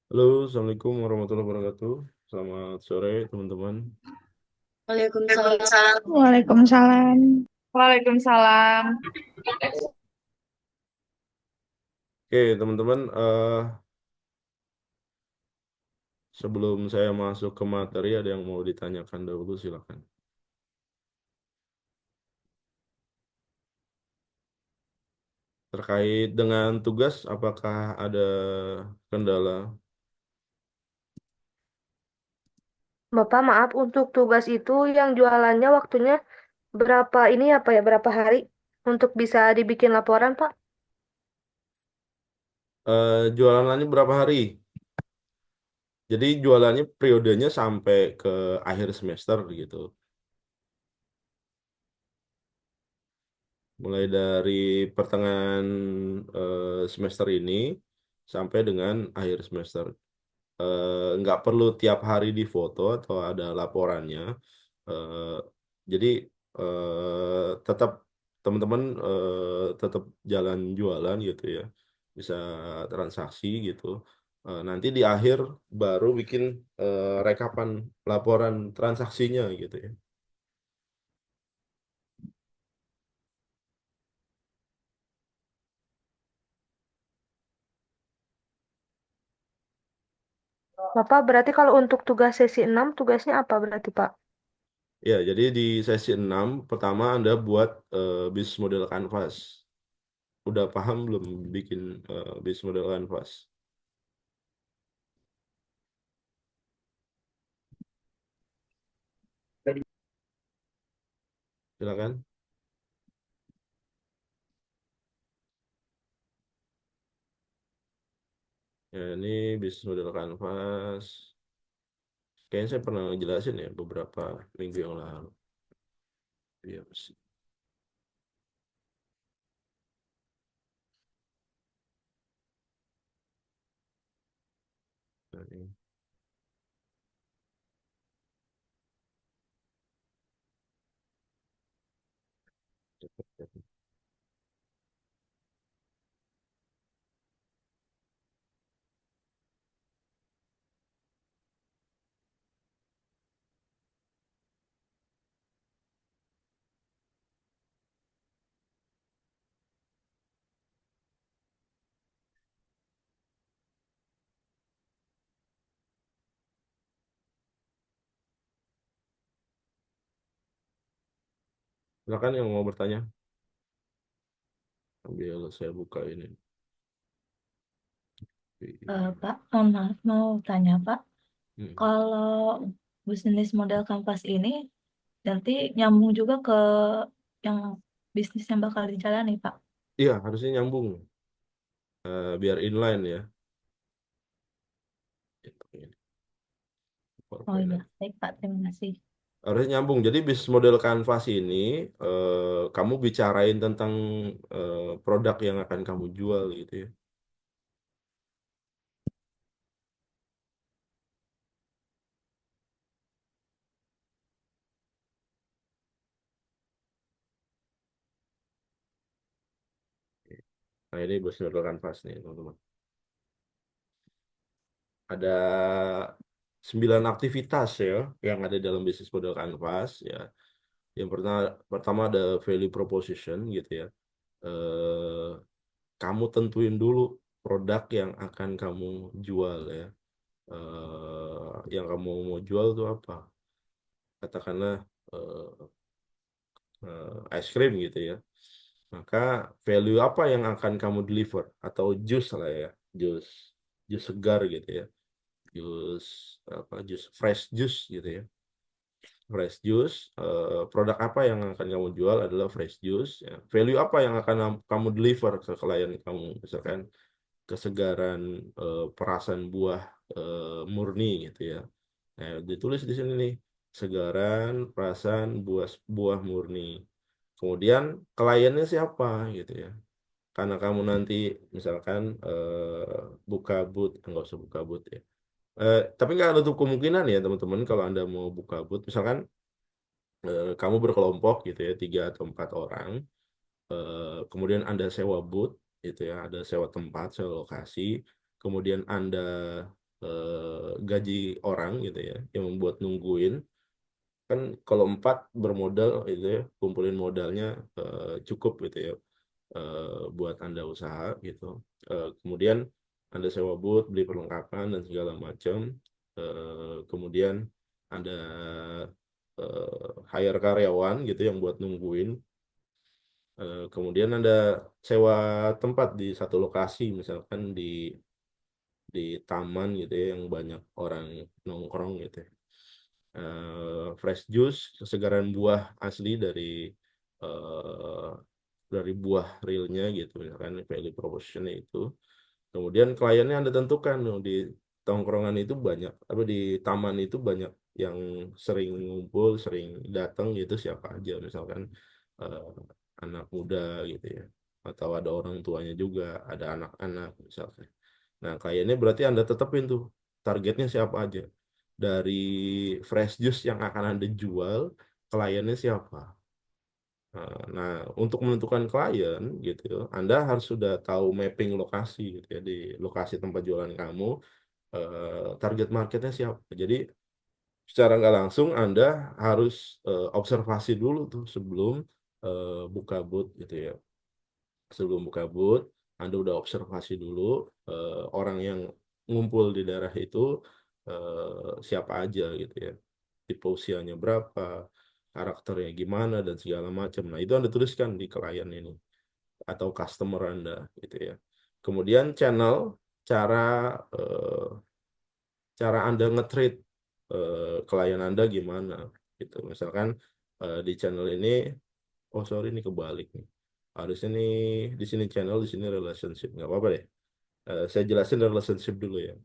Halo, Assalamualaikum warahmatullahi wabarakatuh. Selamat sore, teman-teman. Waalaikumsalam. Waalaikumsalam. Waalaikumsalam. Oke, teman-teman, sebelum saya masuk ke materi, ada yang mau ditanyakan dahulu, silakan. Terkait dengan tugas, apakah ada kendala? Bapak, maaf untuk tugas itu yang jualannya waktunya berapa ini apa ya, berapa hari untuk bisa dibikin laporan, Pak? Jualannya berapa hari? Jadi jualannya periodenya sampai ke akhir semester gitu. Mulai dari pertengahan semester ini sampai dengan akhir semester. Nggak perlu tiap hari di foto atau ada laporannya. Eh, jadi tetap teman-teman tetap jalan jualan gitu ya, bisa transaksi gitu. Nanti di akhir baru bikin rekapan laporan transaksinya gitu ya. Bapak, berarti kalau untuk tugas sesi 6 tugasnya apa berarti, Pak? Ya, jadi di sesi 6 pertama Anda buat bisnis model canvas. Udah paham belum bikin bisnis model canvas? Silakan. Ya, ini bisnis model canvas. Kayaknya saya pernah ngejelasin ya beberapa minggu yang lalu. Iya, sih. Nah, ini. Silakan yang mau bertanya, sambil saya buka ini. Pak, maaf mau tanya Pak, Hmm. kalau bisnis model kanvas ini nanti nyambung juga ke yang bisnis yang bakal dijalani Pak. Iya, harusnya nyambung, biar inline ya. Itu ini, Oh iya, PowerPoint. baik Pak, terima kasih. Harusnya nyambung. Jadi bisnis model canvas ini kamu bicarain tentang produk yang akan kamu jual gitu ya. Nah, ini bisnis model canvas nih, teman-teman. Ada 9 aktivitas ya yang ada dalam bisnis model canvas ya. Yang pertama ada value proposition gitu ya. Eh, Kamu tentuin dulu produk yang akan kamu jual ya. Yang kamu mau jual itu apa? Katakanlah es krim gitu ya. Maka value apa yang akan kamu deliver atau jus lah ya, jus jus segar gitu ya, jus apa jus fresh juice gitu ya. Fresh juice, produk apa yang akan kamu jual adalah fresh juice. Ya. Value apa yang akan kamu deliver ke klien kamu, misalkan kesegaran perasan buah murni gitu ya. Nah, ditulis di sini nih, kesegaran perasan buah buah murni. Kemudian kliennya siapa gitu ya. Karena kamu nanti misalkan buka booth, nggak usah buka booth ya. Tapi nggak nutup kemungkinan ya teman-teman kalau Anda mau buka booth, misalkan kamu berkelompok gitu ya, 3 atau 4 orang. Kemudian Anda sewa booth, gitu ya, ada sewa tempat, sewa lokasi. Kemudian Anda gaji orang gitu ya, yang membuat nungguin. Kan kalau 4 bermodal itu ya, kumpulin modalnya cukup gitu ya, buat Anda usaha gitu. Kemudian Anda sewa booth, beli perlengkapan dan segala macam. Kemudian Anda hire karyawan gitu yang buat nungguin. Kemudian Anda sewa tempat di satu lokasi, misalkan di taman gitu ya, yang banyak orang nongkrong gitu ya. Fresh juice, kesegaran buah asli eh, dari buah realnya gitu, misalkan value proposition itu. Kemudian kliennya Anda tentukan loh, di tongkrongan itu banyak, apa di taman itu banyak yang sering ngumpul, sering datang gitu siapa aja, misalkan eh, anak muda gitu ya, atau ada orang tuanya juga, ada anak-anak misalkan. Nah, kliennya berarti Anda tetapin tuh targetnya siapa aja. Dari fresh juice yang akan Anda jual, kliennya siapa. Nah, untuk menentukan klien gitu, Anda harus sudah tahu mapping lokasi gitu ya, di lokasi tempat jualan kamu, target marketnya siapa. Jadi secara nggak langsung Anda harus observasi dulu tuh sebelum buka booth gitu ya. Sebelum buka booth, Anda udah observasi dulu orang yang ngumpul di daerah itu siapa aja gitu ya. Tipe usianya berapa, karakternya gimana dan segala macam. Nah, itu Anda tuliskan di klien ini atau customer Anda gitu ya. Kemudian channel, cara eh, cara Anda nge-treat klien Anda gimana gitu. Misalkan di channel ini, oh sorry ini kebalik nih. Harusnya nih di sini channel, di sini relationship. Nggak apa-apa deh. Saya jelasin relationship dulu ya.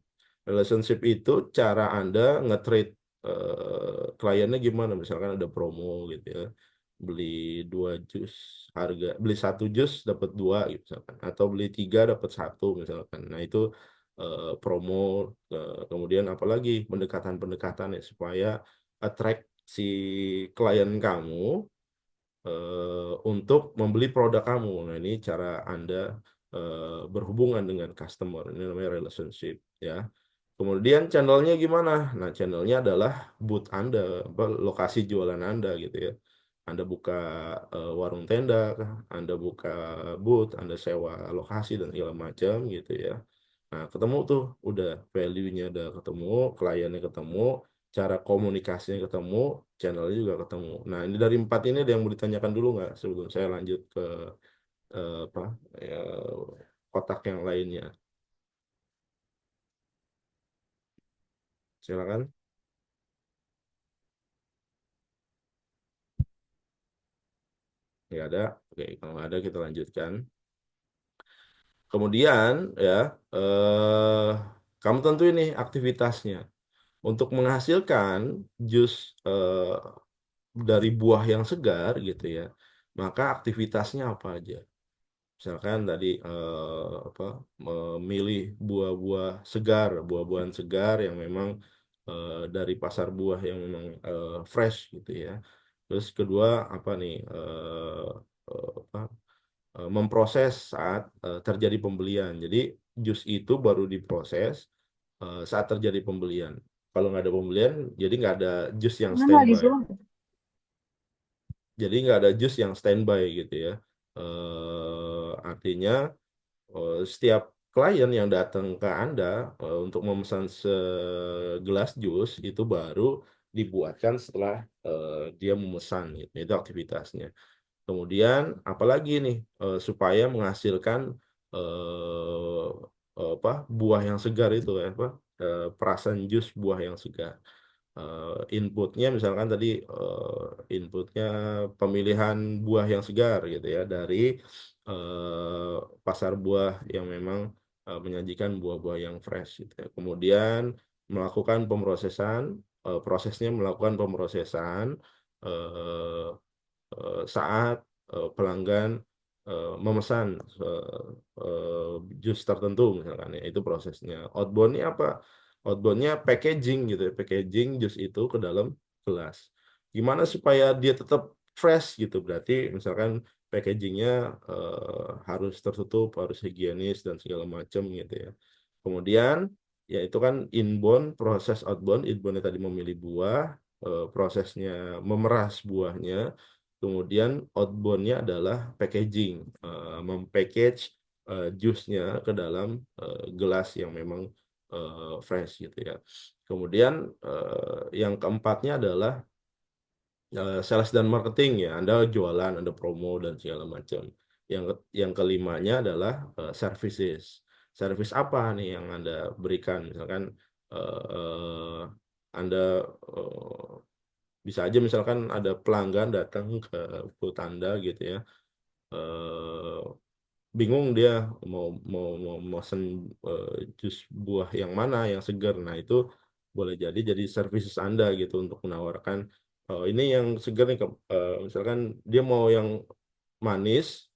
Relationship itu cara Anda nge-treat kliennya gimana. Misalkan ada promo gitu ya. Beli 2 jus beli 1 jus dapat 2 gitu misalkan. Atau beli 3 dapat 1 misalkan. Nah itu promo, kemudian apalagi pendekatan-pendekatan ya supaya attract si klien kamu untuk membeli produk kamu. Nah, ini cara Anda berhubungan dengan customer. Ini namanya relationship, ya. Kemudian channelnya gimana? Nah, channelnya adalah booth Anda, lokasi jualan Anda gitu ya. Anda buka warung tenda, Anda buka booth, Anda sewa lokasi dan segala macam gitu ya. Nah, ketemu tuh, udah value-nya udah ketemu, kliennya ketemu, cara komunikasinya ketemu, channelnya juga ketemu. Nah, ini dari 4 ini ada yang mau ditanyakan dulu nggak sebelum saya lanjut ke apa ya, kotak yang lainnya. Silakan. Ya ada. Oke, kalau nggak ada kita lanjutkan. Kemudian ya, eh, kamu tentu ini aktivitasnya. Untuk menghasilkan jus dari buah yang segar gitu ya, maka aktivitasnya apa aja? Misalkan tadi apa, memilih buah-buah segar, buah-buahan segar yang memang dari pasar buah yang memang fresh gitu ya. Terus kedua apa nih, apa, memproses saat terjadi pembelian. Jadi jus itu baru diproses saat terjadi pembelian. Kalau nggak ada pembelian, jadi nggak ada jus yang Kan lagi standby. Zoom. Jadi nggak ada jus yang standby gitu ya. Artinya setiap klien yang datang ke Anda untuk memesan segelas jus itu baru dibuatkan setelah dia memesan gitu. Itu aktivitasnya. Kemudian apalagi nih supaya menghasilkan eh, apa buah yang segar itu ya, apa perasan jus buah yang segar. Inputnya misalkan tadi inputnya pemilihan buah yang segar gitu ya dari pasar buah yang memang menyajikan buah-buah yang fresh gitu ya. Kemudian melakukan pemrosesan, prosesnya melakukan pemrosesan eh, saat pelanggan memesan jus tertentu misalkan ya, itu prosesnya. Outboundnya apa? Outboundnya packaging gitu ya, packaging jus itu ke dalam gelas. Gimana supaya dia tetap fresh gitu? Berarti misalkan packagingnya harus tertutup, harus higienis dan segala macam gitu ya. Kemudian yaitu kan inbound, proses outbound. Inboundnya tadi memilih buah, prosesnya memeras buahnya, kemudian outboundnya adalah packaging, mempackage jusnya ke dalam gelas yang memang fresh gitu ya. Kemudian yang keempatnya adalah sales dan marketing ya. Anda jualan, Anda promo dan segala macam. Yang kelimanya adalah services. Service apa nih yang Anda berikan? Misalkan eh, Anda eh, bisa aja misalkan ada pelanggan datang ke booth Anda gitu ya. Eh, Bingung dia mau mesen jus buah yang mana yang segar. Nah, itu boleh jadi services Anda gitu untuk menawarkan ini yang segar nih misalkan dia mau yang manis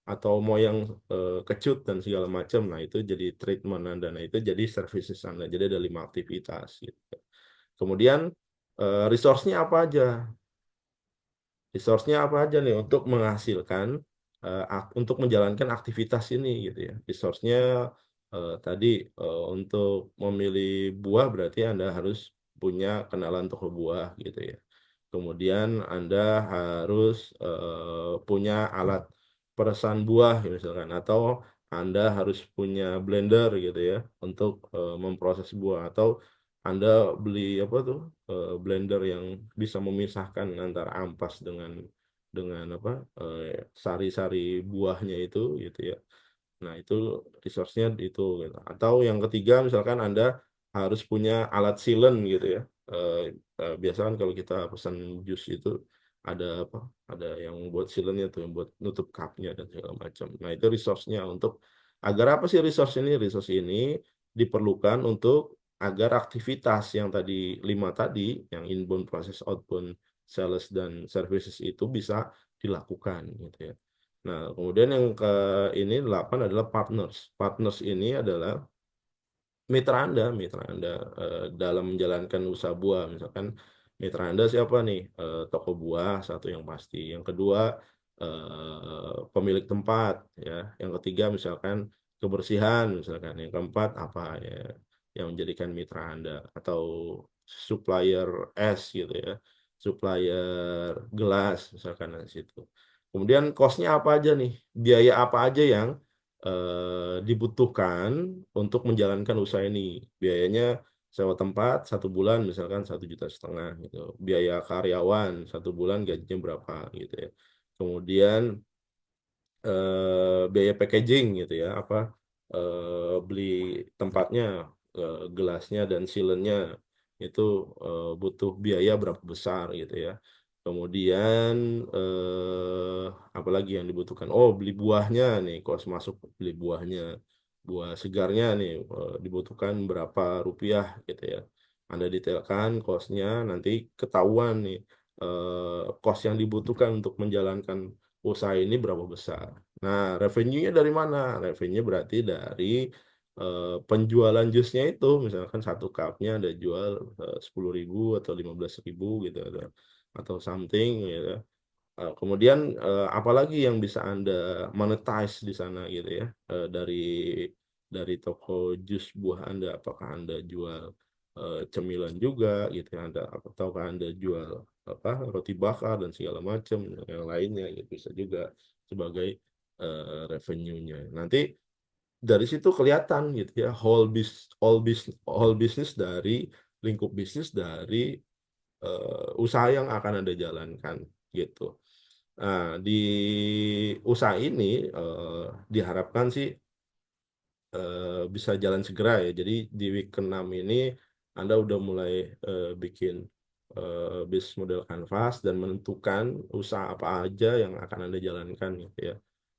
atau mau yang kecut dan segala macam. Nah, itu jadi treatment Anda. Nah, itu jadi services Anda. Jadi ada 5 aktivitas gitu. Kemudian resource-nya apa aja? Resource-nya apa aja nih untuk menghasilkan untuk menjalankan aktivitas ini gitu ya. Resource-nya tadi untuk memilih buah berarti Anda harus punya kenalan toko buah gitu ya. Kemudian Anda harus punya alat peresan buah ya, misalkan, atau Anda harus punya blender gitu ya untuk memproses buah, atau Anda beli apa tuh blender yang bisa memisahkan antara ampas dengan apa sari-sari buahnya itu gitu ya. Nah, itu resource-nya itu gitu. Atau yang ketiga misalkan Anda harus punya alat silen gitu ya. Eh, Biasa kan kalau kita pesan jus itu ada apa? Ada yang buat silennya tuh, yang buat nutup cupnya dan segala macam. Nah, itu resource-nya untuk agar apa sih resource ini? Resource ini diperlukan untuk agar aktivitas yang tadi 5 tadi, yang inbound, process, outbound, sales dan services itu bisa dilakukan gitu ya. Nah, kemudian yang ke ini 8 adalah partners. Partners ini adalah mitra Anda dalam menjalankan usaha buah. Misalkan mitra Anda siapa nih? Toko buah satu yang pasti. Yang kedua pemilik tempat ya. Yang ketiga misalkan kebersihan misalkan. Yang keempat apa ya yang menjadikan mitra Anda, atau supplier es gitu ya. Supplier gelas misalkan di situ. Kemudian cost-nya apa aja nih? Biaya apa aja yang dibutuhkan untuk menjalankan usaha ini. Biayanya sewa tempat 1 bulan misalkan 1,5 juta gitu. Biaya karyawan 1 bulan gajinya berapa gitu ya. Kemudian biaya packaging gitu ya, apa beli tempatnya, gelasnya dan sealernya itu butuh biaya berapa besar gitu ya. Kemudian apalagi yang dibutuhkan? Oh, beli buahnya nih, kos masuk beli buahnya, buah segarnya nih dibutuhkan berapa rupiah gitu ya. Anda detailkan kosnya, nanti ketahuan nih kos yang dibutuhkan untuk menjalankan usaha ini berapa besar. Nah, revenue-nya dari mana? Revenue berarti dari penjualan jusnya itu, misalkan satu cupnya ada jual 10.000 atau 15.000 gitu, atau something gitu. Kemudian apalagi yang bisa Anda monetize di sana gitu ya, dari toko jus buah Anda, apakah Anda jual cemilan juga gitu ya, ataukah Anda jual apa roti bakar dan segala macam yang lainnya gitu, bisa juga sebagai revenue-nya. Nanti dari situ kelihatan gitu ya whole business dari lingkup bisnis dari usaha yang akan Anda jalankan gitu. Nah, di usaha ini diharapkan sih bisa jalan segera ya. Jadi di week ke-6 ini Anda udah mulai bikin bisnis model canvas dan menentukan usaha apa aja yang akan Anda jalankan gitu ya.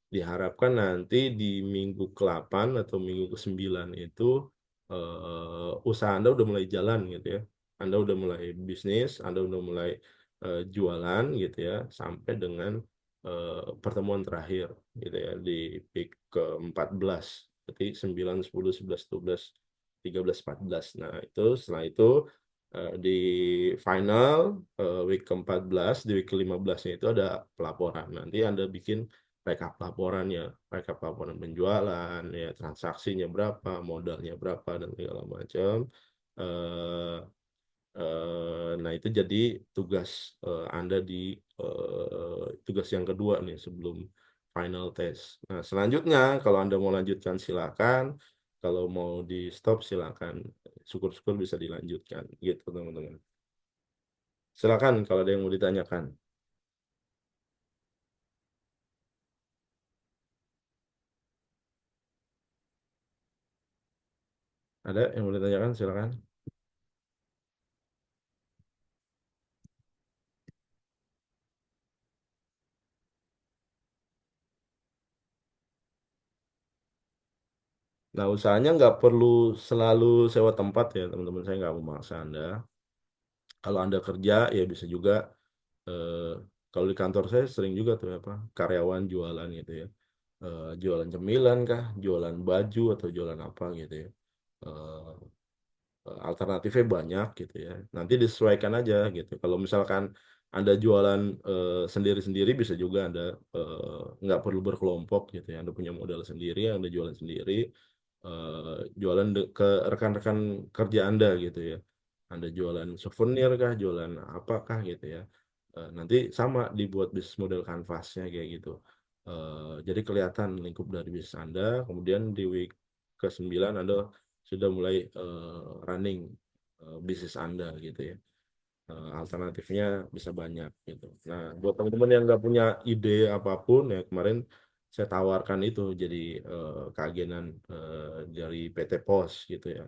Diharapkan nanti di minggu ke-8 atau minggu ke-9 itu usaha Anda udah mulai jalan gitu ya. Anda udah mulai bisnis, Anda udah mulai jualan gitu ya, sampai dengan pertemuan terakhir gitu ya di peak ke-14. Berarti 9, 10, 11, 12, 13, 14. Nah, itu setelah itu di final week ke-14, di week ke-15-nya itu ada pelaporan. Nanti Anda bikin rekap laporannya, rekap laporan penjualan, ya transaksinya berapa, modalnya berapa dan segala macam. Eh, nah itu jadi tugas Anda di tugas yang kedua nih sebelum final test. Nah selanjutnya kalau Anda mau lanjutkan silakan, kalau mau di stop silakan. Syukur-syukur bisa dilanjutkan gitu teman-teman. Silakan kalau ada yang mau ditanyakan. Ada yang mau ditanyakan silakan. Nah usahanya nggak perlu selalu sewa tempat ya teman-teman. Saya nggak memaksa Anda. Kalau Anda kerja ya bisa juga. eh, Kalau di kantor saya sering juga tuh apa karyawan jualan gitu ya. Jualan cemilan kah, jualan baju atau jualan apa gitu ya. Eh, Alternatifnya banyak gitu ya. Nanti disesuaikan aja gitu. Kalau misalkan Anda jualan sendiri-sendiri bisa juga Anda nggak perlu berkelompok gitu ya. Anda punya modal sendiri, Anda jualan sendiri, jualan ke rekan-rekan kerja Anda gitu ya. Anda jualan souvenir kah, jualan apakah gitu ya. Nanti sama dibuat bisnis model kanvasnya kayak gitu. Jadi kelihatan lingkup dari bisnis Anda, kemudian di week ke-9 Anda sudah mulai running bisnis Anda gitu ya. Alternatifnya bisa banyak gitu. Nah, buat teman-teman yang nggak punya ide apapun ya kemarin saya tawarkan itu jadi keagenan dari PT Pos gitu ya.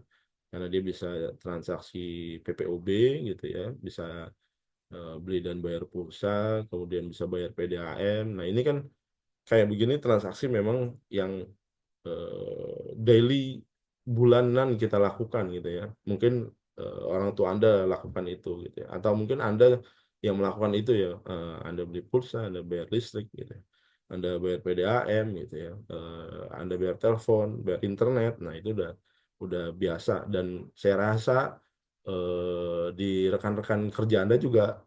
Karena dia bisa transaksi PPOB gitu ya, bisa beli dan bayar pulsa, kemudian bisa bayar PDAM. Nah, ini kan kayak begini transaksi memang yang daily bulanan kita lakukan gitu ya. Mungkin orang tua Anda lakukan itu gitu ya. Atau mungkin Anda yang melakukan itu ya. Anda beli pulsa, Anda bayar listrik gitu ya. Anda bayar PDAM gitu ya. Anda bayar telepon, bayar internet. Nah, itu udah biasa dan saya rasa di rekan-rekan kerja Anda juga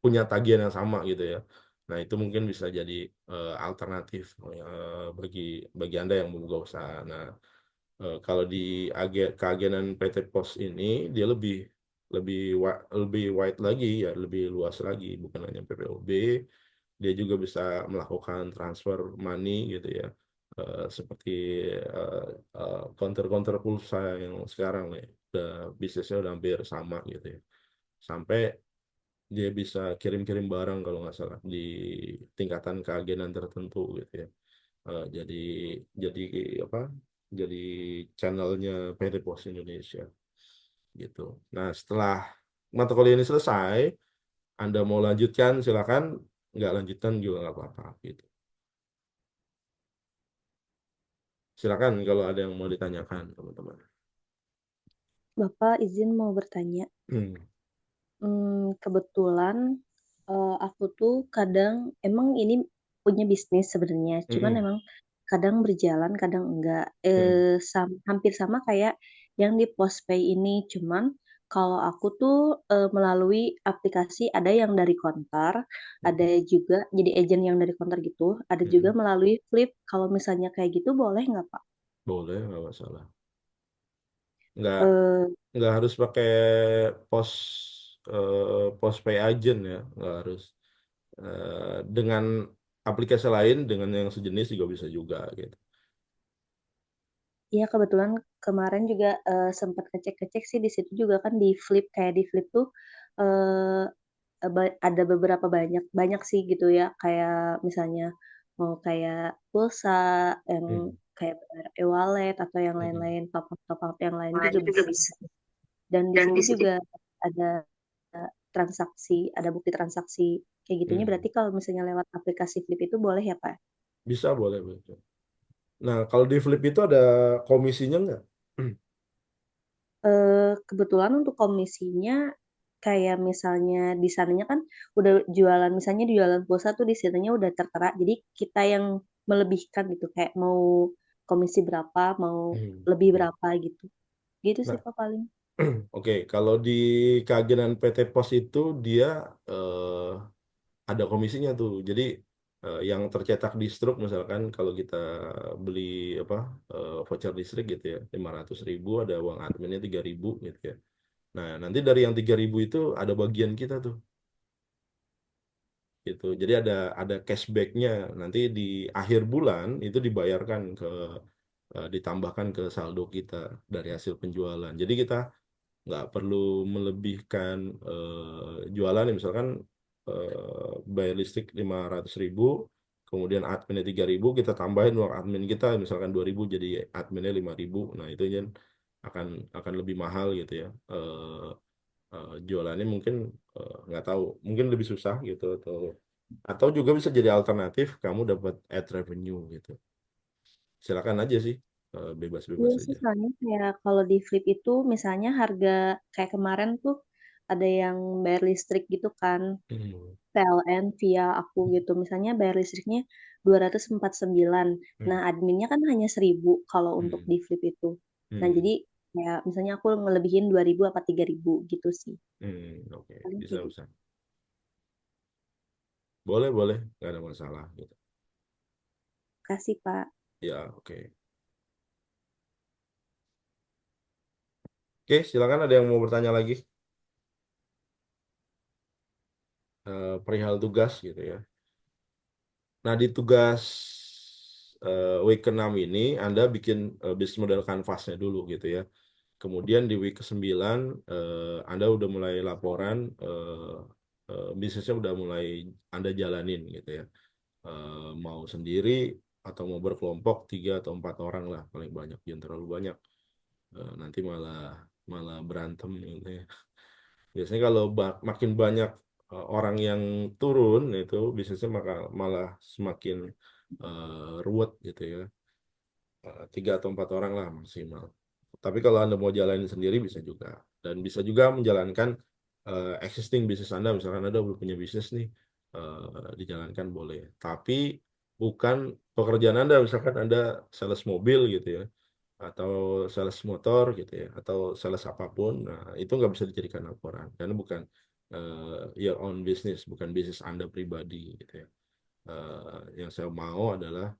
punya tagihan yang sama gitu ya. Nah, itu mungkin bisa jadi alternatif bagi bagi Anda yang membuka usaha. Nah, kalau di keagenan PT Pos ini dia lebih lebih wide lagi ya, lebih luas lagi, bukan hanya PPOB, dia juga bisa melakukan transfer money gitu ya. Seperti eh, counter-counter pulsa yang sekarang ya, udah bisnisnya udah hampir sama gitu ya. Sampai dia bisa kirim-kirim barang kalau nggak salah di tingkatan keagenan tertentu gitu ya. Jadi jadi apa? Jadi channelnya PT Pos Indonesia gitu. Nah setelah mata kuliah ini selesai, Anda mau lanjutkan silakan, nggak lanjutkan juga nggak apa-apa gitu. Silakan kalau ada yang mau ditanyakan teman-teman. Bapak izin mau bertanya. Hmm. Kebetulan aku tuh kadang emang ini punya bisnis sebenarnya, cuman Hmm. emang kadang berjalan, kadang enggak. Hmm. Hampir sama kayak yang di Postpay ini, cuman kalau aku tuh melalui aplikasi ada yang dari konter, ada juga jadi agent yang dari konter gitu, ada juga Hmm. melalui Flip. Kalau misalnya kayak gitu boleh nggak Pak? Boleh nggak masalah. Nggak Eh, nggak harus pakai pos postpay agent ya, nggak harus. Dengan aplikasi lain dengan yang sejenis juga bisa juga gitu. Iya kebetulan kemarin juga sempat ngecek-ngecek sih di situ juga kan di Flip kayak di Flip tuh eh, ada beberapa banyak banyak sih gitu ya kayak misalnya mau kayak pulsa yang Hmm. kayak bayar e-wallet atau yang Hmm. lain-lain top up yang lain Lain juga juga bisa. bisa. Dan di Dan situ di situ juga ada transaksi, ada bukti transaksi kayak gitunya Hmm. berarti kalau misalnya lewat aplikasi Flip itu boleh ya Pak? Bisa boleh betul. Nah kalau di Flip itu ada komisinya nggak? Kebetulan untuk komisinya kayak misalnya di sananya kan udah jualan misalnya di jualan pulsa tuh di sananya udah tertera jadi kita yang melebihkan gitu kayak mau komisi berapa mau Hmm. lebih Oke. berapa gitu gitu sih Nah, Pak paling. oke. Kalau di keagenan PT Pos itu dia ada komisinya tuh. Jadi yang tercetak di stroke misalkan kalau kita beli apa voucher listrik gitu ya 500.000 ada uang adminnya 3.000 gitu ya. Nah nanti dari yang 3.000 itu ada bagian kita tuh gitu. Jadi ada cashbacknya nanti di akhir bulan itu dibayarkan ditambahkan ke saldo kita dari hasil penjualan. Jadi kita nggak perlu melebihkan jualan nih. Misalkan bayar listrik 500.000 kemudian adminnya 3.000 kita tambahin uang admin kita misalkan 2.000 jadi adminnya 5.000. Nah itu kan akan akan lebih mahal gitu ya. Jualannya mungkin nggak tahu mungkin lebih susah gitu atau juga bisa jadi alternatif kamu dapat ad revenue gitu. Silakan aja sih Iya bebas-bebas sih, aja. soalnya kayak kalau di Flip itu misalnya harga kayak kemarin tuh ada yang bayar listrik gitu kan, Hmm. PLN via aku gitu. Misalnya bayar listriknya 249. Hmm. Nah, adminnya kan hanya 1.000 kalau untuk Hmm. di Flip itu. Nah, Hmm. jadi kayak misalnya aku ngelebihin 2.000 apa 3.000 gitu sih. Oke, Paling bisa kayak gitu. bisa. Boleh boleh, nggak ada masalah gitu. Kasih, Pak. Ya oke. Oke, silakan ada yang mau bertanya lagi perihal tugas gitu ya. Nah di tugas week ke-6 ini Anda bikin bisnis model kanvasnya dulu gitu ya. Kemudian di week ke-9 Anda udah mulai laporan bisnisnya udah mulai Anda jalanin gitu ya. Mau sendiri atau mau berkelompok 3 atau 4 orang lah paling banyak jangan terlalu banyak. Nanti malah malah berantem gitu ya. Biasanya kalau makin banyak orang yang turun itu bisnisnya malah semakin ruwet gitu ya. 3 atau 4 orang lah maksimal. Tapi kalau Anda mau jalanin sendiri bisa juga. Dan bisa juga menjalankan existing bisnis Anda. Misalkan Anda udah punya bisnis nih, dijalankan boleh. Tapi bukan pekerjaan Anda. Misalkan Anda sales mobil gitu ya. Atau sales motor gitu ya. Atau sales apapun. Nah, itu nggak bisa dijadikan laporan. Karena bukan your own business. Bukan bisnis Anda pribadi gitu ya. Yang saya mau adalah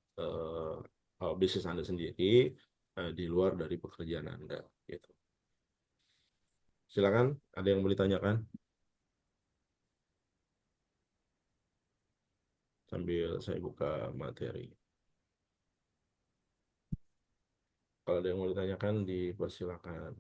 bisnis Anda sendiri di luar dari pekerjaan Anda gitu. Silakan, ada yang mau ditanyakan sambil saya buka materi. Kalau ada yang mau ditanyakan, dipersilakan.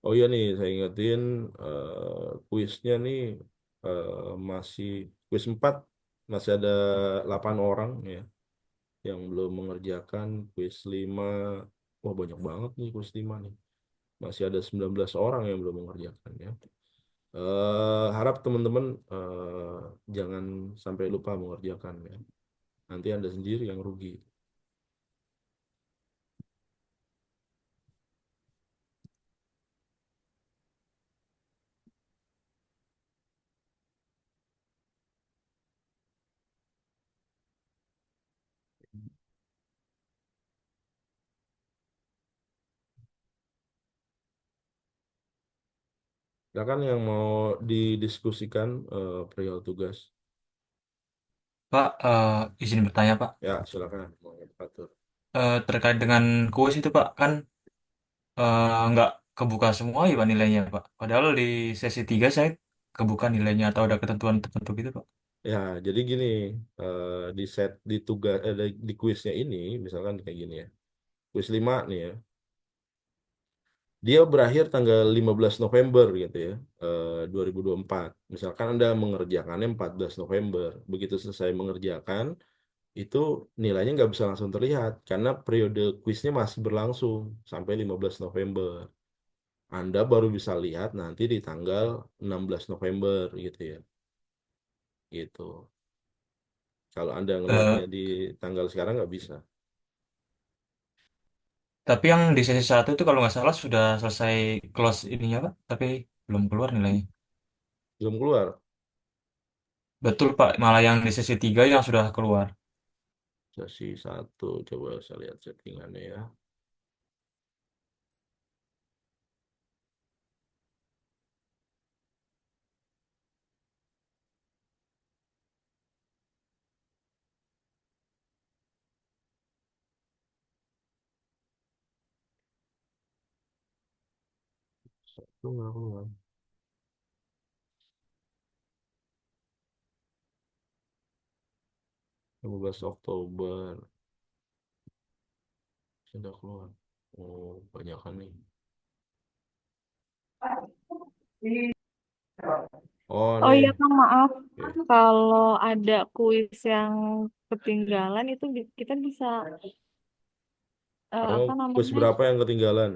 Oh iya nih, saya ingetin kuisnya nih masih kuis 4 masih ada 8 orang ya yang belum mengerjakan kuis 5. Wah banyak banget nih kuis 5 nih. Masih ada 19 orang yang belum mengerjakan ya. Harap teman-teman jangan sampai lupa mengerjakan ya. Nanti Anda sendiri yang rugi. Silakan yang mau didiskusikan perihal tugas. Pak, izin bertanya Pak. Ya, silakan mau atur. Terkait dengan kuis itu Pak, kan nggak kebuka semua ya Pak nilainya Pak. Padahal di sesi 3 saya kebuka nilainya atau ada ketentuan tertentu gitu Pak. Ya, jadi gini, di set di tugas di kuisnya ini misalkan kayak gini ya. Kuis 5 nih ya. Dia berakhir tanggal 15 November gitu ya, 2024. Misalkan Anda mengerjakannya 14 November. Begitu selesai mengerjakan, itu nilainya nggak bisa langsung terlihat karena periode kuisnya masih berlangsung sampai 15 November. Anda baru bisa lihat nanti di tanggal 16 November gitu ya. Gitu. Kalau Anda ngelihatnya Eh, di tanggal sekarang nggak bisa. tapi yang di sesi 1 itu kalau nggak salah sudah selesai close ininya Pak, tapi belum keluar nilainya. Belum keluar. Betul Pak, malah yang di sesi 3 yang sudah keluar. Sesi 1, coba saya lihat settingannya ya. Satu nggak keluar. 15 Oktober sudah keluar. Oh, banyak kan nih. Oh, Oh iya nih. Kang, maaf. Oke. Kalau ada kuis yang ketinggalan itu kita bisa Kamu apa kuis namanya? berapa yang ketinggalan?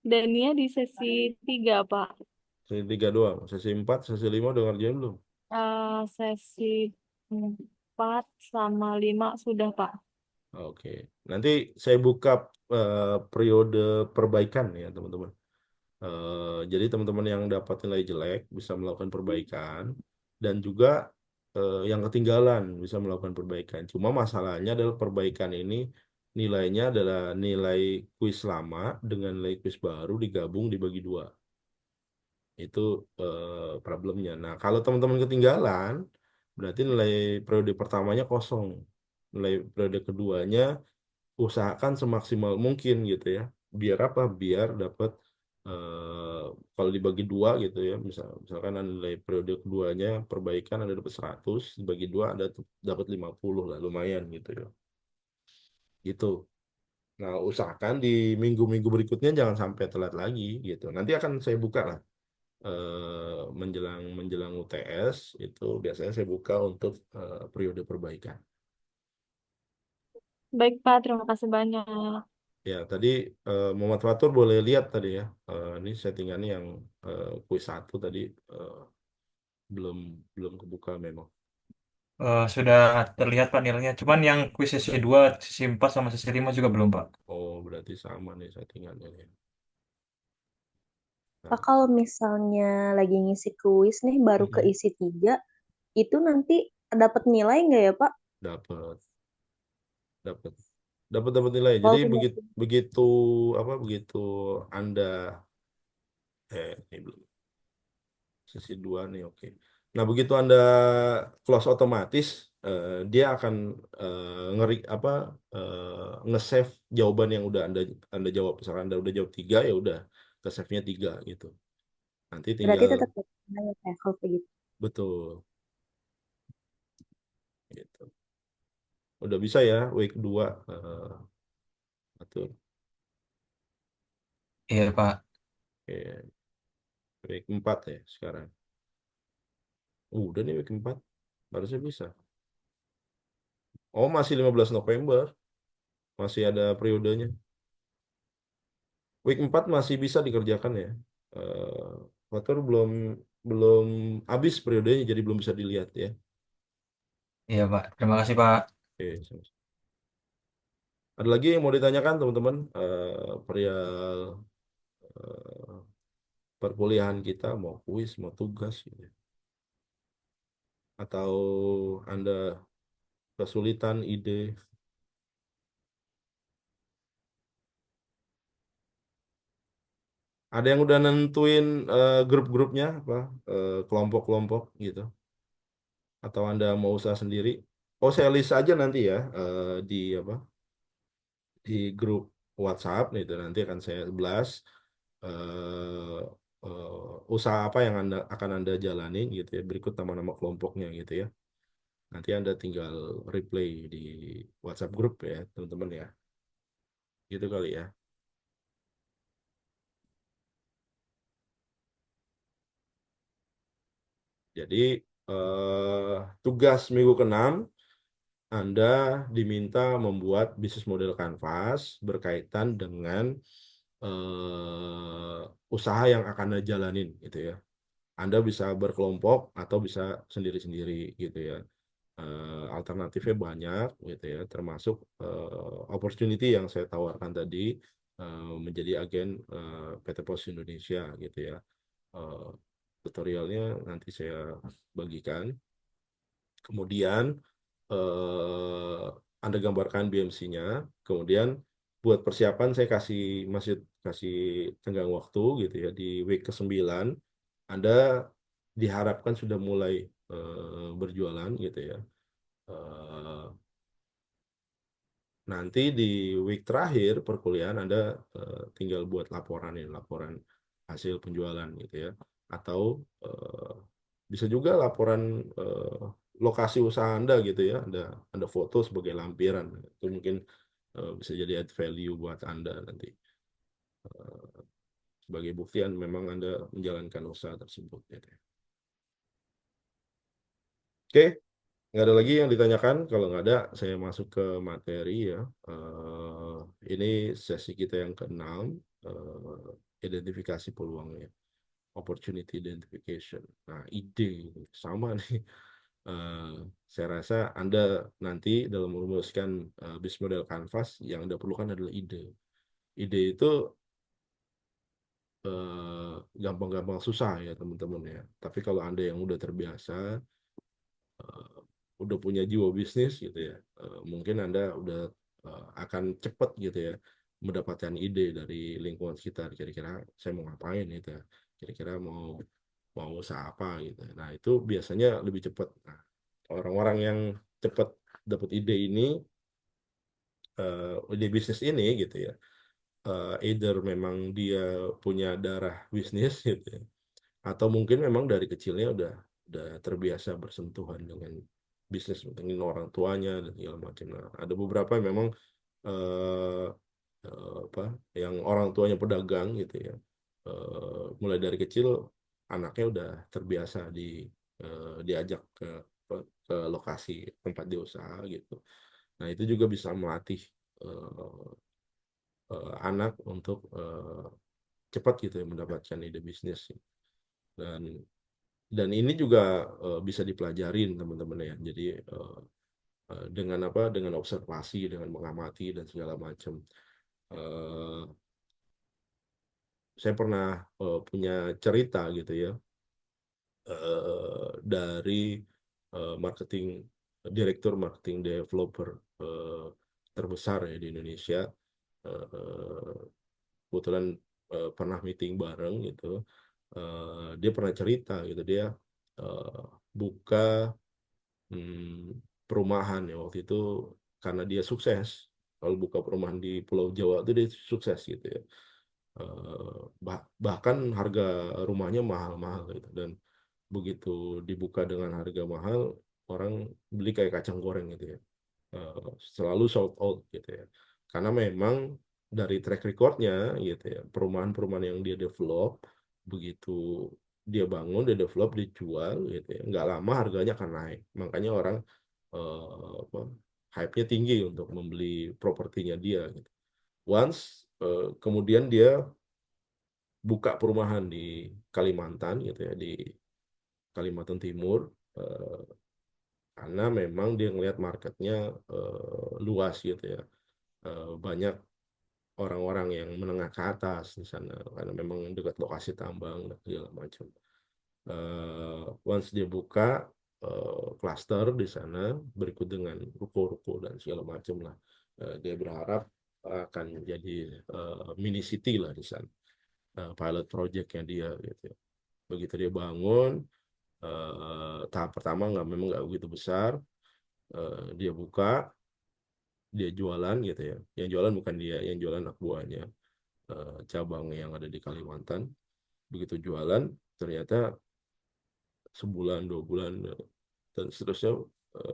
Dania di sesi 3 Pak. Sesi 3 doang. Sesi 4, sesi 5 udah ngerjain belum? Sesi 4 sama 5 sudah Pak. Oke. Nanti saya buka periode perbaikan ya, teman-teman. Jadi teman-teman yang dapat nilai jelek bisa melakukan perbaikan dan juga yang ketinggalan bisa melakukan perbaikan. Cuma masalahnya adalah perbaikan ini nilainya adalah nilai kuis lama dengan nilai kuis baru digabung dibagi dua. Itu problemnya. Nah, kalau teman-teman ketinggalan, berarti nilai periode pertamanya kosong. Nilai periode keduanya usahakan semaksimal mungkin gitu ya. Biar apa? Biar dapat kalau dibagi dua gitu ya. Misalkan nilai periode keduanya perbaikan ada dapat 100, dibagi dua ada dapat 50 lah, lumayan gitu ya. Gitu. Nah, usahakan di minggu-minggu berikutnya jangan sampai telat lagi gitu. Nanti akan saya buka lah menjelang menjelang UTS itu biasanya saya buka untuk periode perbaikan. Baik Pak, terima kasih banyak. Ya, tadi Muhammad Fatur boleh lihat tadi ya. Ini settingannya yang kuis 1 tadi eh, belum belum kebuka memang. Sudah terlihat Pak nilainya. Cuman yang kuis sesi 2, sesi 4 sama sesi 5 juga belum Pak. Oh, berarti sama nih settingannya nih. Pak, Nah, kalau misalnya lagi ngisi kuis nih baru mhm, keisi 3, itu nanti dapat nilai nggak ya Pak? dapat dapat dapat nilai. Jadi Walaupun begitu begitu apa begitu Anda ini belum sesi 2 nih oke. Nah, begitu Anda close otomatis dia akan ngeri apa nge-save jawaban yang udah Anda jawab. Misalkan Anda udah jawab 3 ya udah ke save-nya 3 gitu. Nanti berarti tinggal tetap dapat nilai ya kalau kayak gitu. betul gitu. Udah bisa ya week 2 atur. Iya Pak. Oke, week 4 ya sekarang. Udah nih week 4. Harusnya bisa. Oh, masih 15 November. Masih ada periodenya. Week 4 masih bisa dikerjakan ya. Faktor belum belum habis periodenya jadi belum bisa dilihat ya. Iya Pak. Terima kasih Pak. Oke, sama-sama. Ada lagi yang mau ditanyakan teman-teman perihal eh, perkuliahan kita mau kuis mau tugas gitu ya. Atau Anda kesulitan ide ada yang udah nentuin grup-grupnya apa kelompok-kelompok gitu atau Anda mau usaha sendiri? Oh, saya list aja nanti ya di apa di grup WhatsApp itu nanti akan saya blast eh, usaha apa yang akan Anda jalanin gitu ya berikut nama-nama kelompoknya gitu ya. Nanti Anda tinggal replay di WhatsApp grup ya teman-teman ya. Gitu kali ya. Jadi tugas minggu ke-6 Anda diminta membuat bisnis model kanvas berkaitan dengan usaha yang akan Anda jalanin gitu ya. Anda bisa berkelompok atau bisa sendiri-sendiri gitu ya. Alternatifnya banyak gitu ya, termasuk opportunity yang saya tawarkan tadi menjadi agen PT Pos Indonesia gitu ya. Eh, tutorialnya nanti saya bagikan. Kemudian Anda gambarkan BMC-nya. Kemudian buat persiapan saya masih kasih tenggang waktu gitu ya, di week ke-9 Anda diharapkan sudah mulai berjualan gitu ya. Eh, Nanti di week terakhir perkuliahan Anda tinggal buat laporan hasil penjualan gitu ya. Atau bisa juga laporan lokasi usaha Anda gitu ya. Ada foto sebagai lampiran. Itu mungkin bisa jadi add value buat Anda nanti. Sebagai buktian memang Anda menjalankan usaha tersebut gitu ya. Oke, nggak ada lagi yang ditanyakan. Kalau nggak ada, saya masuk ke materi ya. Ini sesi kita yang ke-6, identifikasi peluangnya, opportunity identification. Nah, ide sama nih. Eh, saya rasa Anda nanti dalam merumuskan bisnis model Canvas, yang Anda perlukan adalah ide. Ide itu gampang-gampang susah ya teman-teman ya. Tapi kalau Anda yang udah terbiasa, eh, udah punya jiwa bisnis gitu ya, mungkin Anda udah akan cepat gitu ya mendapatkan ide dari lingkungan sekitar. Kira-kira saya mau ngapain gitu ya, kira-kira mau mau usaha apa gitu. Nah itu biasanya lebih cepat. Nah, orang-orang yang cepat dapat ide ini, ide bisnis ini gitu ya, either memang dia punya darah bisnis gitu ya, atau mungkin memang dari kecilnya udah terbiasa bersentuhan dengan bisnis dengan orang tuanya dan segala macam. Nah, ada beberapa yang memang eh, apa yang orang tuanya pedagang gitu ya. Mulai dari kecil anaknya udah terbiasa diajak ke lokasi tempat dia usaha gitu. Nah, itu juga bisa melatih eh, anak untuk cepat gitu ya mendapatkan ide bisnis. Dan ini juga bisa dipelajarin teman-teman ya. Jadi dengan apa? Dengan observasi, dengan mengamati dan segala macam. Eh, saya pernah punya cerita gitu ya, dari marketing direktur marketing developer eh, terbesar ya di Indonesia. Eh, Kebetulan pernah meeting bareng gitu. Dia pernah cerita gitu, dia eh, buka perumahan ya waktu itu karena dia sukses. Kalau buka perumahan di Pulau Jawa itu dia sukses gitu ya. Bahkan harga rumahnya mahal-mahal gitu, dan begitu dibuka dengan harga mahal, orang beli kayak kacang goreng gitu ya. Selalu sold out gitu ya. Karena memang dari track recordnya gitu ya, perumahan-perumahan yang dia develop, begitu dia bangun, dia develop, dijual gitu ya, nggak lama harganya akan naik. Makanya orang apa, hype-nya tinggi untuk membeli propertinya dia gitu. Once kemudian dia buka perumahan di Kalimantan gitu ya, di Kalimantan Timur, eh, karena memang dia ngelihat marketnya luas gitu ya. Banyak orang-orang yang menengah ke atas di sana karena memang dekat lokasi tambang dan segala macam. Once dia buka klaster di sana berikut dengan ruko-ruko dan segala macam lah. Dia berharap akan jadi mini city lah di sana. Pilot projectnya dia gitu ya. Begitu dia bangun, tahap pertama memang nggak begitu besar. Dia buka, dia jualan gitu ya. Yang jualan bukan dia, yang jualan anak buahnya, cabang yang ada di Kalimantan. Begitu jualan, ternyata sebulan, 2 bulan, dan seterusnya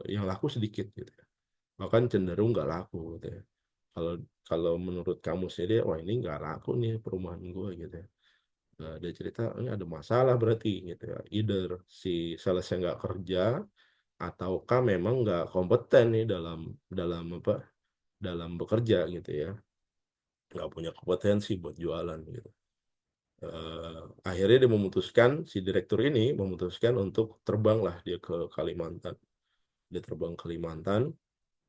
yang laku sedikit gitu ya. Bahkan cenderung nggak laku gitu ya. Kalau kalau menurut kamusnya dia, wah ini nggak laku nih perumahan gue gitu ya. Dia cerita ini ada masalah berarti gitu ya. Either si salesnya nggak kerja, ataukah memang nggak kompeten nih dalam dalam apa dalam bekerja gitu ya, nggak punya kompetensi buat jualan gitu. Akhirnya dia memutuskan, si direktur ini memutuskan untuk terbanglah dia ke Kalimantan. Dia terbang ke Kalimantan.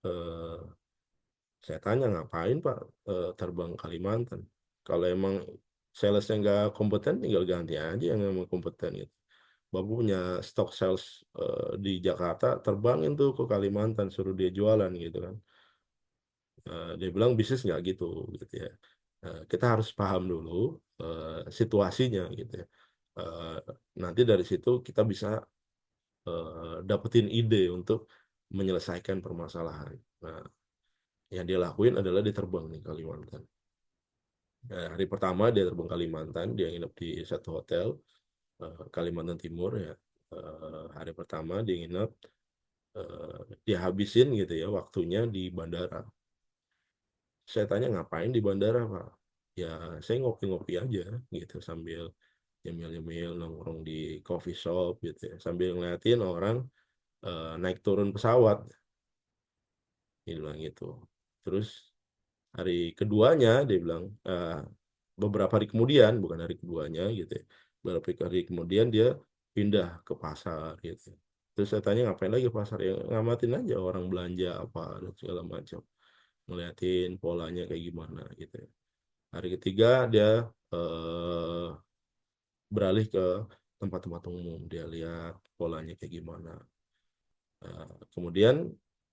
eh, saya tanya, ngapain Pak terbang ke Kalimantan? Kalau emang salesnya nggak kompeten, tinggal ganti aja yang memang kompeten gitu. Bapak punya stok sales di Jakarta, terbangin tuh ke Kalimantan, suruh dia jualan gitu kan. Dia bilang bisnis nggak gitu ya. Kita harus paham dulu situasinya gitu ya. Eh, Nanti dari situ kita bisa dapetin ide untuk menyelesaikan permasalahan. Nah, yang dia lakuin adalah dia terbang nih Kalimantan. Hari pertama dia terbang Kalimantan, dia nginep di satu hotel Kalimantan Timur ya. Hari pertama dia nginep, dia habisin gitu ya waktunya di bandara. Saya tanya ngapain di bandara Pak? Ya saya ngopi-ngopi aja gitu sambil nyemil-nyemil nongkrong di coffee shop gitu ya. Sambil ngeliatin orang naik turun pesawat. Dia bilang gitu. Terus hari keduanya dia bilang beberapa hari kemudian, bukan hari keduanya gitu ya. Beberapa hari kemudian dia pindah ke pasar gitu. Terus saya tanya ngapain lagi ke pasar, ya ngamatin aja orang belanja apa dan segala macam, ngeliatin polanya kayak gimana gitu ya. Hari ketiga dia eh, beralih ke tempat-tempat umum, dia lihat polanya kayak gimana. Kemudian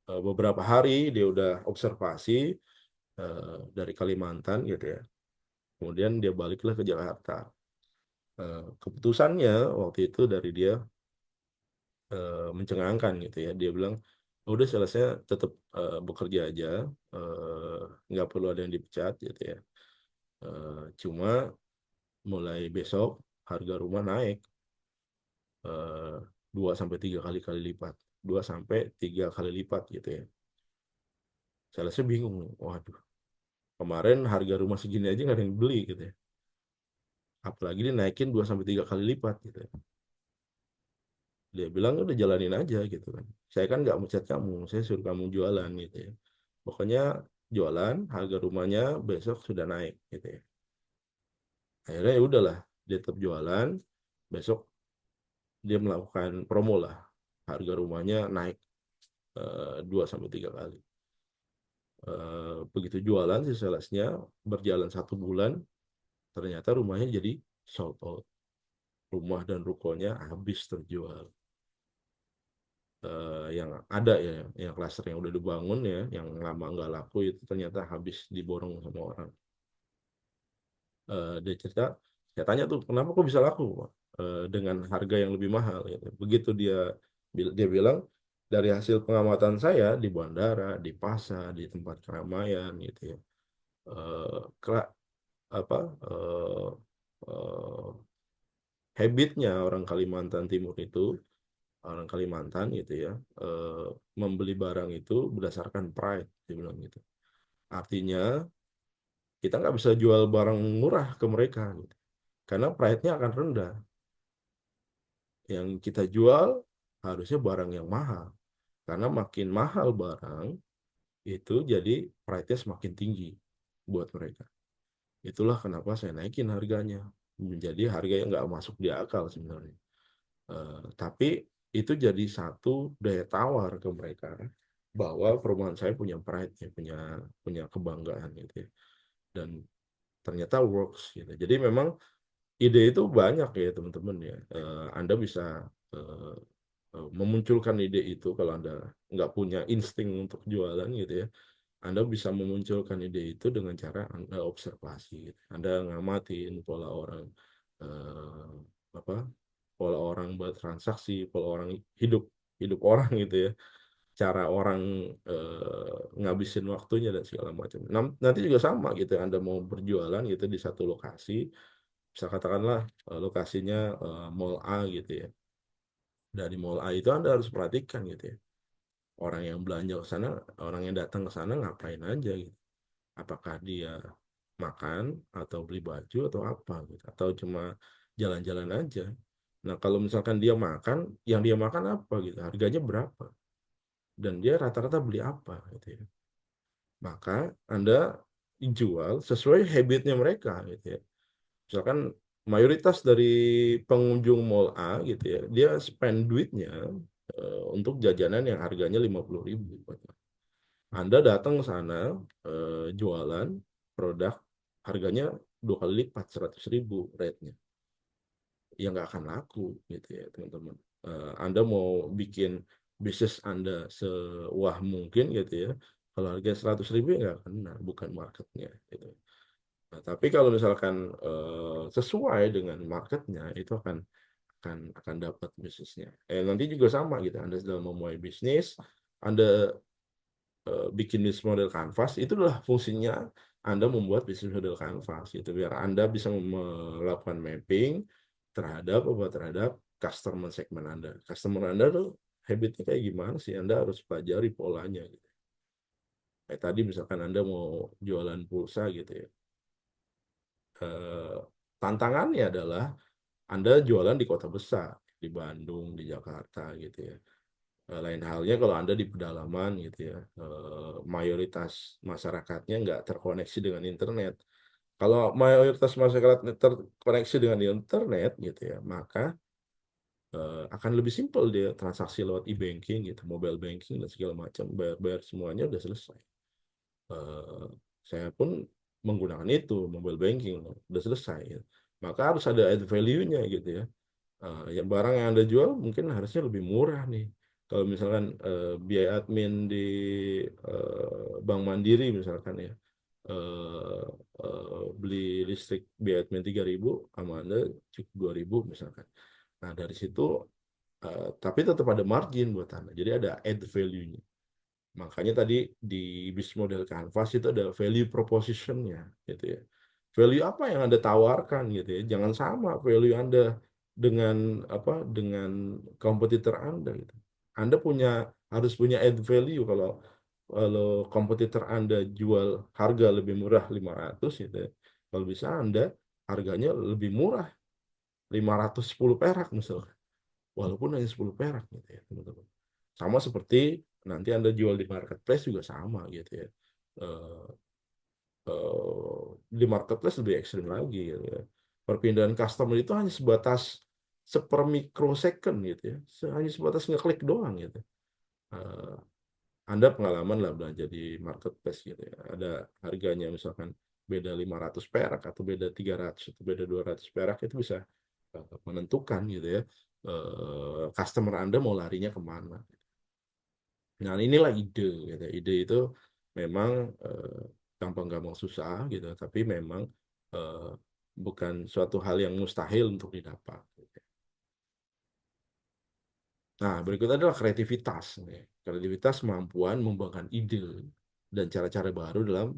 beberapa hari dia udah observasi dari Kalimantan gitu ya. Kemudian dia baliklah ke Jakarta. Keputusannya waktu itu dari dia mencengangkan gitu ya. Dia bilang, udah selesai tetap bekerja aja, eh, nggak perlu ada yang dipecat gitu ya. Cuma mulai besok harga rumah naik eh, 2 sampai 3 kali lipat, 2 sampai 3 kali lipat gitu ya. Saya bingung, waduh, kemarin harga rumah segini aja nggak ada yang beli gitu ya. Apalagi dia naikin 2 sampai 3 kali lipat gitu ya. Dia bilang udah jalanin aja gitu kan. Saya kan nggak mecat kamu, saya suruh kamu jualan gitu ya. Pokoknya jualan, harga rumahnya besok sudah naik gitu ya. Akhirnya ya udahlah, dia tetap jualan. Besok dia melakukan promo lah, harga rumahnya naik 2 sampai 3 kali. Begitu jualan si salesnya, berjalan 1 bulan, ternyata rumahnya jadi sold out. Rumah dan rukonya habis terjual. Yang ada ya, yang klaster yang udah dibangun ya, yang lama nggak laku itu ternyata habis diborong sama orang. Dia cerita, saya tanya tuh kenapa kok bisa laku Pak? Dengan harga yang lebih mahal gitu. Begitu dia bilang dari hasil pengamatan saya di bandara, di pasar, di tempat keramaian gitu ya. eh, kela- apa eh, eh, habitnya orang Kalimantan Timur itu, orang Kalimantan gitu ya, eh, membeli barang itu berdasarkan pride, dia bilang gitu. Artinya kita nggak bisa jual barang murah ke mereka gitu. Karena pride-nya akan rendah. Yang kita jual harusnya barang yang mahal. Karena makin mahal barang itu jadi pride-nya semakin tinggi buat mereka. Itulah kenapa saya naikin harganya menjadi harga yang nggak masuk di akal sebenarnya. Tapi itu jadi satu daya tawar ke mereka bahwa perumahan saya punya pride, ya, punya punya kebanggaan gitu ya. Dan ternyata works gitu. Jadi memang ide itu banyak ya teman-teman ya. Anda bisa eh, memunculkan ide itu kalau Anda nggak punya insting untuk jualan gitu ya. Anda bisa memunculkan ide itu dengan cara Anda observasi, gitu. Anda ngamatin pola orang, eh, apa, pola orang bertransaksi, pola orang hidup, hidup orang gitu ya, cara orang ngabisin waktunya dan segala macam. Nanti juga sama gitu, Anda mau berjualan gitu di satu lokasi, bisa katakanlah lokasinya Mall A gitu ya. Dari Mall A itu Anda harus perhatikan gitu ya. Orang yang belanja ke sana, orang yang datang ke sana ngapain aja gitu. Apakah dia makan atau beli baju atau apa gitu, atau cuma jalan-jalan aja. Nah, kalau misalkan dia makan, yang dia makan apa gitu, harganya berapa, dan dia rata-rata beli apa gitu ya. Maka Anda jual sesuai habitnya mereka gitu ya. Misalkan mayoritas dari pengunjung Mall A gitu ya, dia spend duitnya untuk jajanan yang harganya 50.000. Anda datang ke sana jualan produk harganya 2 kali lipat, 100.000 rate-nya. ya nggak akan laku gitu ya teman-teman. Anda mau bikin bisnis Anda sewah mungkin gitu ya, kalau harga 100.000 ya nggak kena, bukan marketnya gitu. Nah, tapi kalau misalkan sesuai dengan marketnya itu akan dapat bisnisnya. Nanti juga sama gitu. Anda sedang memulai bisnis, Anda bikin bisnis model canvas, itu adalah fungsinya Anda membuat bisnis model canvas gitu biar Anda bisa melakukan mapping terhadap customer segmen Anda. Customer Anda tuh habitnya kayak gimana sih? Anda harus pelajari polanya gitu. Tadi misalkan Anda mau jualan pulsa gitu ya. Eh, Tantangannya adalah Anda jualan di kota besar, di Bandung, di Jakarta gitu ya. Lain halnya kalau Anda di pedalaman gitu ya, mayoritas masyarakatnya nggak terkoneksi dengan internet. Kalau mayoritas masyarakat terkoneksi dengan internet gitu ya, maka akan lebih simpel dia transaksi lewat e-banking gitu, mobile banking dan segala macam, bayar-bayar semuanya udah selesai. Eh, saya pun menggunakan itu mobile banking udah selesai. Ya. Maka harus ada add value-nya gitu ya. Yang barang yang Anda jual mungkin harusnya lebih murah nih. Kalau misalkan biaya admin di Bank Mandiri misalkan ya, eh, beli listrik biaya admin 3.000, sama Anda cukup 2.000 misalkan. Nah dari situ, tapi tetap ada margin buat Anda. Jadi ada add value-nya. Makanya tadi di business model Canvas itu ada value proposition-nya gitu ya. Value apa yang Anda tawarkan gitu ya. Jangan sama value Anda dengan kompetitor Anda gitu. Anda harus punya add value kalau kompetitor Anda jual harga lebih murah 500 gitu ya. Kalau bisa Anda harganya lebih murah 510 perak misalnya. Walaupun hanya 10 perak gitu ya, teman-teman. Sama seperti nanti Anda jual di marketplace juga sama gitu ya. Eh, di marketplace lebih ekstrim lagi gitu ya. Perpindahan customer itu hanya sebatas sepermikrosecond gitu ya. Hanya sebatas ngeklik doang gitu. Eh, Anda pengalaman lah belanja di marketplace gitu ya. Ada harganya misalkan beda 500 perak atau beda 300 atau beda 200 perak itu bisa menentukan gitu ya. Customer Anda mau larinya kemana. Nah, inilah ide gitu. Ide itu memang gampang-gampang susah gitu, tapi memang eh, bukan suatu hal yang mustahil untuk didapat. Gitu. Nah, berikut adalah kreativitas. Kreativitas kemampuan membangun ide dan cara-cara baru dalam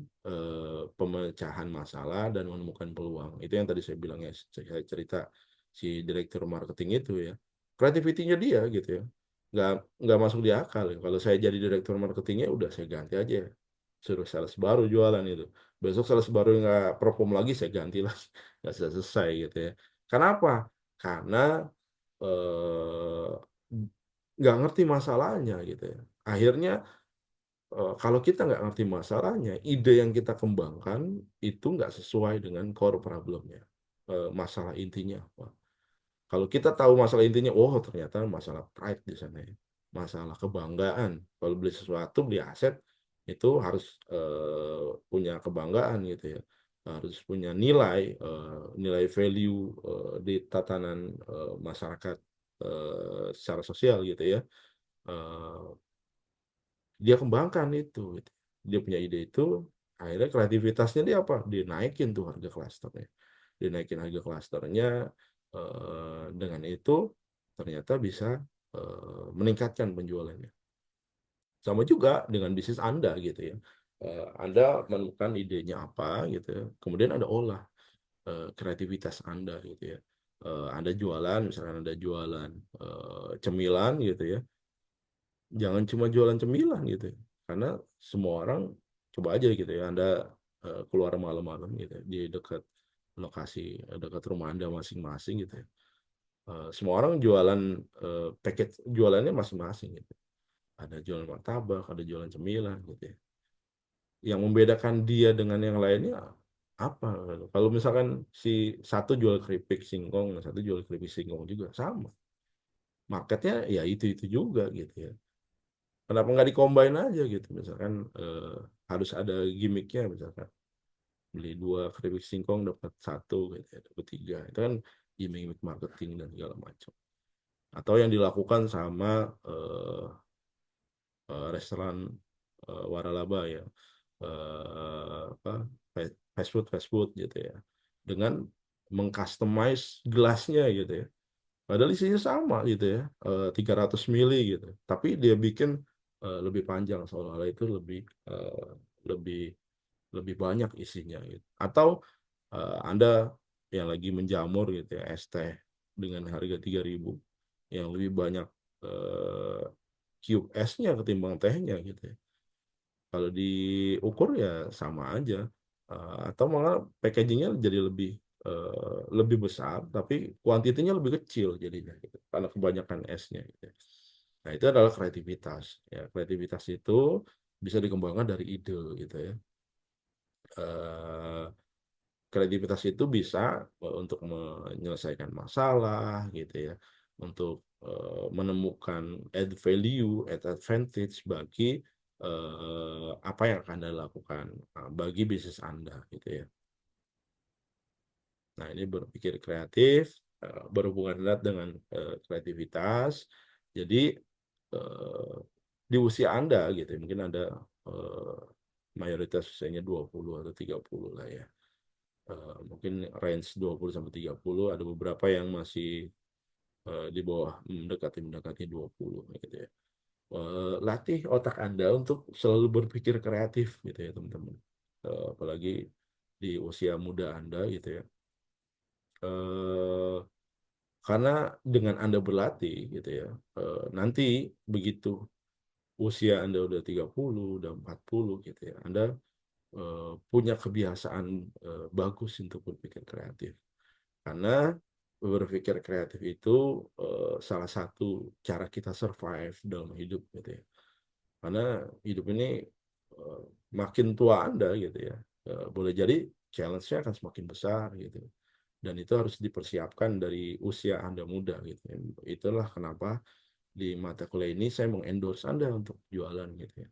pemecahan masalah dan menemukan peluang. Itu yang tadi saya bilang ya, saya cerita si direktur marketing itu ya. Kreativitinya dia gitu ya. Nggak, nggak masuk di akal. Ya. Kalau saya jadi direktur marketingnya, udah saya ganti aja. Suruh sales baru jualan itu. Besok sales baru nggak perform lagi, saya ganti lagi. Nggak selesai gitu ya. Kenapa? Karena eh, nggak ngerti masalahnya gitu ya. Akhirnya kalau kita nggak ngerti masalahnya, ide yang kita kembangkan itu nggak sesuai dengan core problemnya. Masalah intinya apa? Kalau kita tahu masalah intinya, oh ternyata masalah pride di sana ya. Masalah kebanggaan. Kalau beli sesuatu, beli aset, itu harus punya kebanggaan gitu ya. Harus punya nilai value di tatanan masyarakat secara sosial gitu ya. Eh, Dia kembangkan itu gitu. Dia punya ide itu, akhirnya kreativitasnya dia apa, dia naikin tuh harga klasternya, dia naikin harga klasternya, dengan itu ternyata bisa meningkatkan penjualannya. Sama juga dengan bisnis Anda gitu ya. Anda menemukan idenya apa gitu ya, kemudian Anda olah kreativitas Anda gitu ya. Anda jualan, misalkan Anda jualan cemilan gitu ya, jangan cuma jualan cemilan gitu ya. Karena semua orang, coba aja gitu ya, Anda keluar malam-malam gitu ya, di dekat lokasi, dekat rumah Anda masing-masing gitu ya. Semua orang jualan paket jualannya masing-masing gitu. Ada jualan martabak, ada jualan cemilan gitu ya. Yang membedakan dia dengan yang lainnya apa? Kalau misalkan si satu jual keripik singkong, satu jual keripik singkong juga sama. Marketnya ya itu juga gitu ya. Kenapa nggak di-combine aja gitu? Misalkan harus ada gimmicknya, misalkan beli dua keripik singkong dapat satu gitu ya, dapat tiga. Itu kan gimmick marketing dan segala macam. Atau yang dilakukan sama restoran waralaba ya, apa, fast food gitu ya, dengan mengcustomize gelasnya gitu ya. Padahal isinya sama gitu ya, 300 mili gitu. Tapi dia bikin lebih panjang, seolah-olah itu lebih lebih banyak isinya gitu. Atau Anda yang lagi menjamur gitu ya, es teh dengan harga 3.000 yang lebih banyak eh, cube esnya ketimbang tehnya gitu ya. Kalau diukur ya sama aja. Atau malah packagingnya jadi lebih besar, tapi kuantitinya lebih kecil jadinya gitu, karena kebanyakan esnya gitu ya. Nah, itu adalah kreativitas. Ya, kreativitas itu bisa dikembangkan dari ide gitu ya. Eh, Kreativitas itu bisa untuk menyelesaikan masalah gitu ya, untuk menemukan add value, add advantage bagi apa yang akan Anda lakukan, bagi bisnis Anda gitu ya. Nah, ini berpikir kreatif, berhubungan erat dengan kreativitas. Jadi di usia Anda gitu ya, mungkin ada eh, mayoritas usianya 20 atau 30 lah ya. Mungkin range 20 sampai 30, ada beberapa yang masih di bawah mendekati 20 gitu ya. Latih otak Anda untuk selalu berpikir kreatif gitu ya, teman-teman. Apalagi di usia muda Anda gitu ya. Eh, karena dengan Anda berlatih gitu ya, nanti begitu usia Anda udah 30, udah 40 gitu ya, Anda punya kebiasaan bagus untuk berpikir kreatif. Karena berpikir kreatif itu salah satu cara kita survive dalam hidup gitu ya. Karena hidup ini eh, makin tua Anda gitu ya, boleh jadi challenge-nya akan semakin besar gitu. Dan itu harus dipersiapkan dari usia Anda muda gitu ya. Itulah kenapa di mata kuliah ini saya mengendorse Anda untuk jualan gitu ya.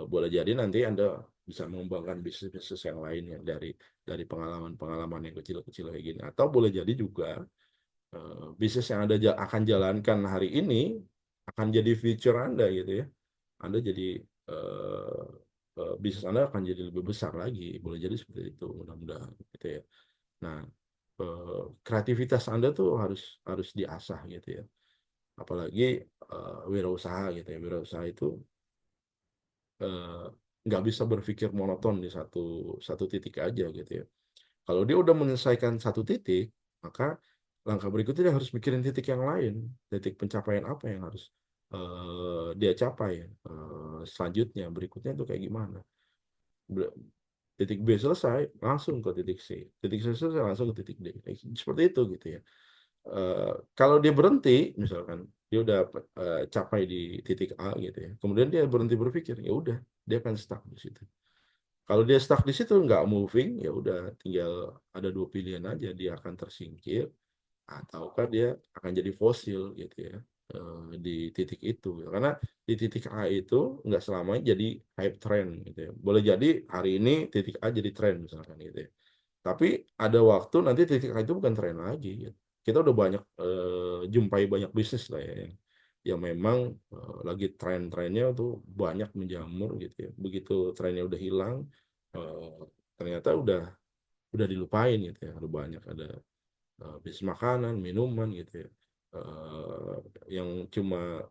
Boleh jadi nanti Anda bisa mengembangkan bisnis-bisnis yang lain yang dari pengalaman-pengalaman yang kecil-kecil kayak gini. Atau boleh jadi juga bisnis yang Anda akan jalankan hari ini akan jadi future Anda gitu ya. Anda jadi eh, bisnis Anda akan jadi lebih besar lagi. Boleh jadi seperti itu, mudah-mudahan gitu ya. Nah, kreativitas Anda tuh harus harus diasah gitu ya. Apalagi wirausaha gitu ya. Wirausaha itu eh, nggak bisa berpikir monoton di satu satu titik aja gitu ya. Kalau dia udah menyelesaikan satu titik, maka langkah berikutnya dia harus mikirin titik yang lain, titik pencapaian apa yang harus dia capai selanjutnya, berikutnya itu kayak gimana. Ber- Titik B selesai, langsung ke titik C. Titik C selesai, langsung ke titik D. Seperti itu gitu ya. Kalau dia berhenti, misalkan dia udah capai di titik A gitu ya, kemudian dia berhenti berpikir, ya udah, dia akan stuck di situ. Kalau dia stuck di situ nggak moving, ya udah tinggal ada dua pilihan aja, dia akan tersingkir ataukah dia akan jadi fosil gitu ya di titik itu. Karena di titik A itu nggak selamanya jadi hype trend gitu ya. Boleh jadi hari ini titik A jadi tren misalkan gitu ya. Tapi ada waktu nanti titik A itu bukan tren lagi gitu. Kita udah banyak jumpai banyak bisnis lah ya yang memang lagi tren-trennya tuh banyak menjamur gitu ya. Begitu trennya udah hilang, eh, ternyata udah dilupain gitu ya. Udah banyak ada bisnis makanan, minuman gitu ya. Eh, yang cuma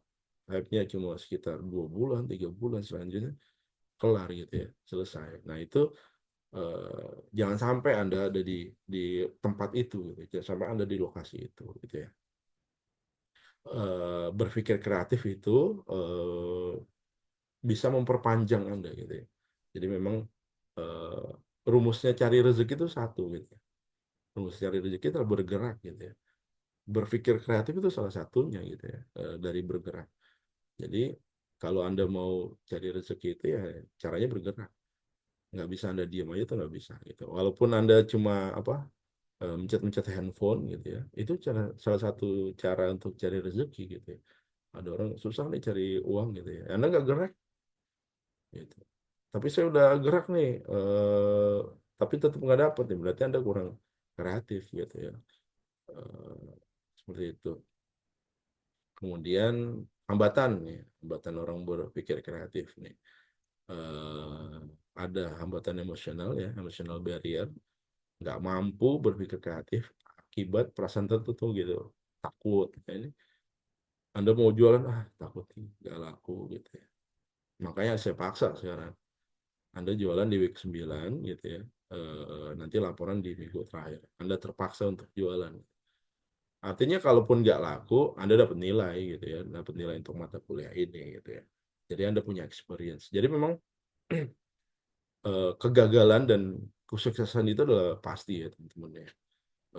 hype-nya cuma sekitar 2 bulan, 3 bulan, selanjutnya kelar gitu ya, selesai. Nah itu jangan sampai Anda ada di tempat itu, gitu. Jangan sampai Anda di lokasi itu, gitu ya. Berpikir kreatif itu bisa memperpanjang Anda, gitu ya. Jadi memang eh, rumusnya cari rezeki itu satu, gitu ya. Rumus cari rezeki itu adalah bergerak, gitu ya. Berpikir kreatif itu salah satunya, gitu ya, dari bergerak. Jadi kalau Anda mau cari rezeki itu ya caranya bergerak. Nggak bisa Anda diam aja tuh nggak bisa gitu. Walaupun Anda cuma apa mencet-mencet handphone gitu ya, itu salah satu cara untuk cari rezeki gitu ya. Ada orang susah nih cari uang gitu ya, Anda nggak gerak gitu. Tapi saya udah gerak nih, tapi tetap nggak dapet nih, berarti Anda kurang kreatif gitu ya. Eh, Seperti itu. Kemudian hambatan nih, hambatan orang berpikir kreatif nih. Eh, ada hambatan emosional ya, emotional barrier, nggak mampu berpikir kreatif akibat perasaan tertentu gitu, takut. Ini Anda mau jualan, takut nih, nggak laku gitu ya. Makanya saya paksa sekarang. Anda jualan di week 9 gitu ya. Nanti laporan di minggu terakhir. Anda terpaksa untuk jualan. Artinya kalaupun nggak laku, Anda dapat nilai gitu ya, dapat nilai untuk mata kuliah ini gitu ya. Jadi Anda punya experience. Jadi memang kegagalan dan kesuksesan itu adalah pasti ya teman-teman ya.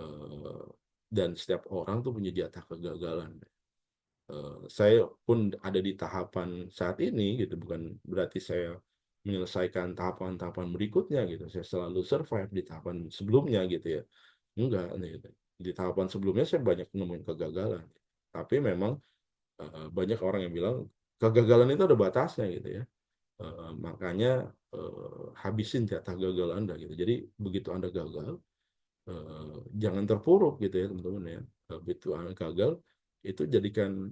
Eh, dan setiap orang tuh punya jatah kegagalan. Saya pun ada di tahapan saat ini gitu, bukan berarti saya menyelesaikan tahapan-tahapan berikutnya gitu. Saya selalu survive di tahapan sebelumnya gitu ya. Enggak gitu. Di tahapan sebelumnya saya banyak nemuin kegagalan. Tapi memang banyak orang yang bilang kegagalan itu ada batasnya gitu ya. Makanya habisin jatah gagal Anda gitu. Jadi begitu Anda gagal, jangan terpuruk gitu ya teman-teman ya. Begitu Anda gagal, itu jadikan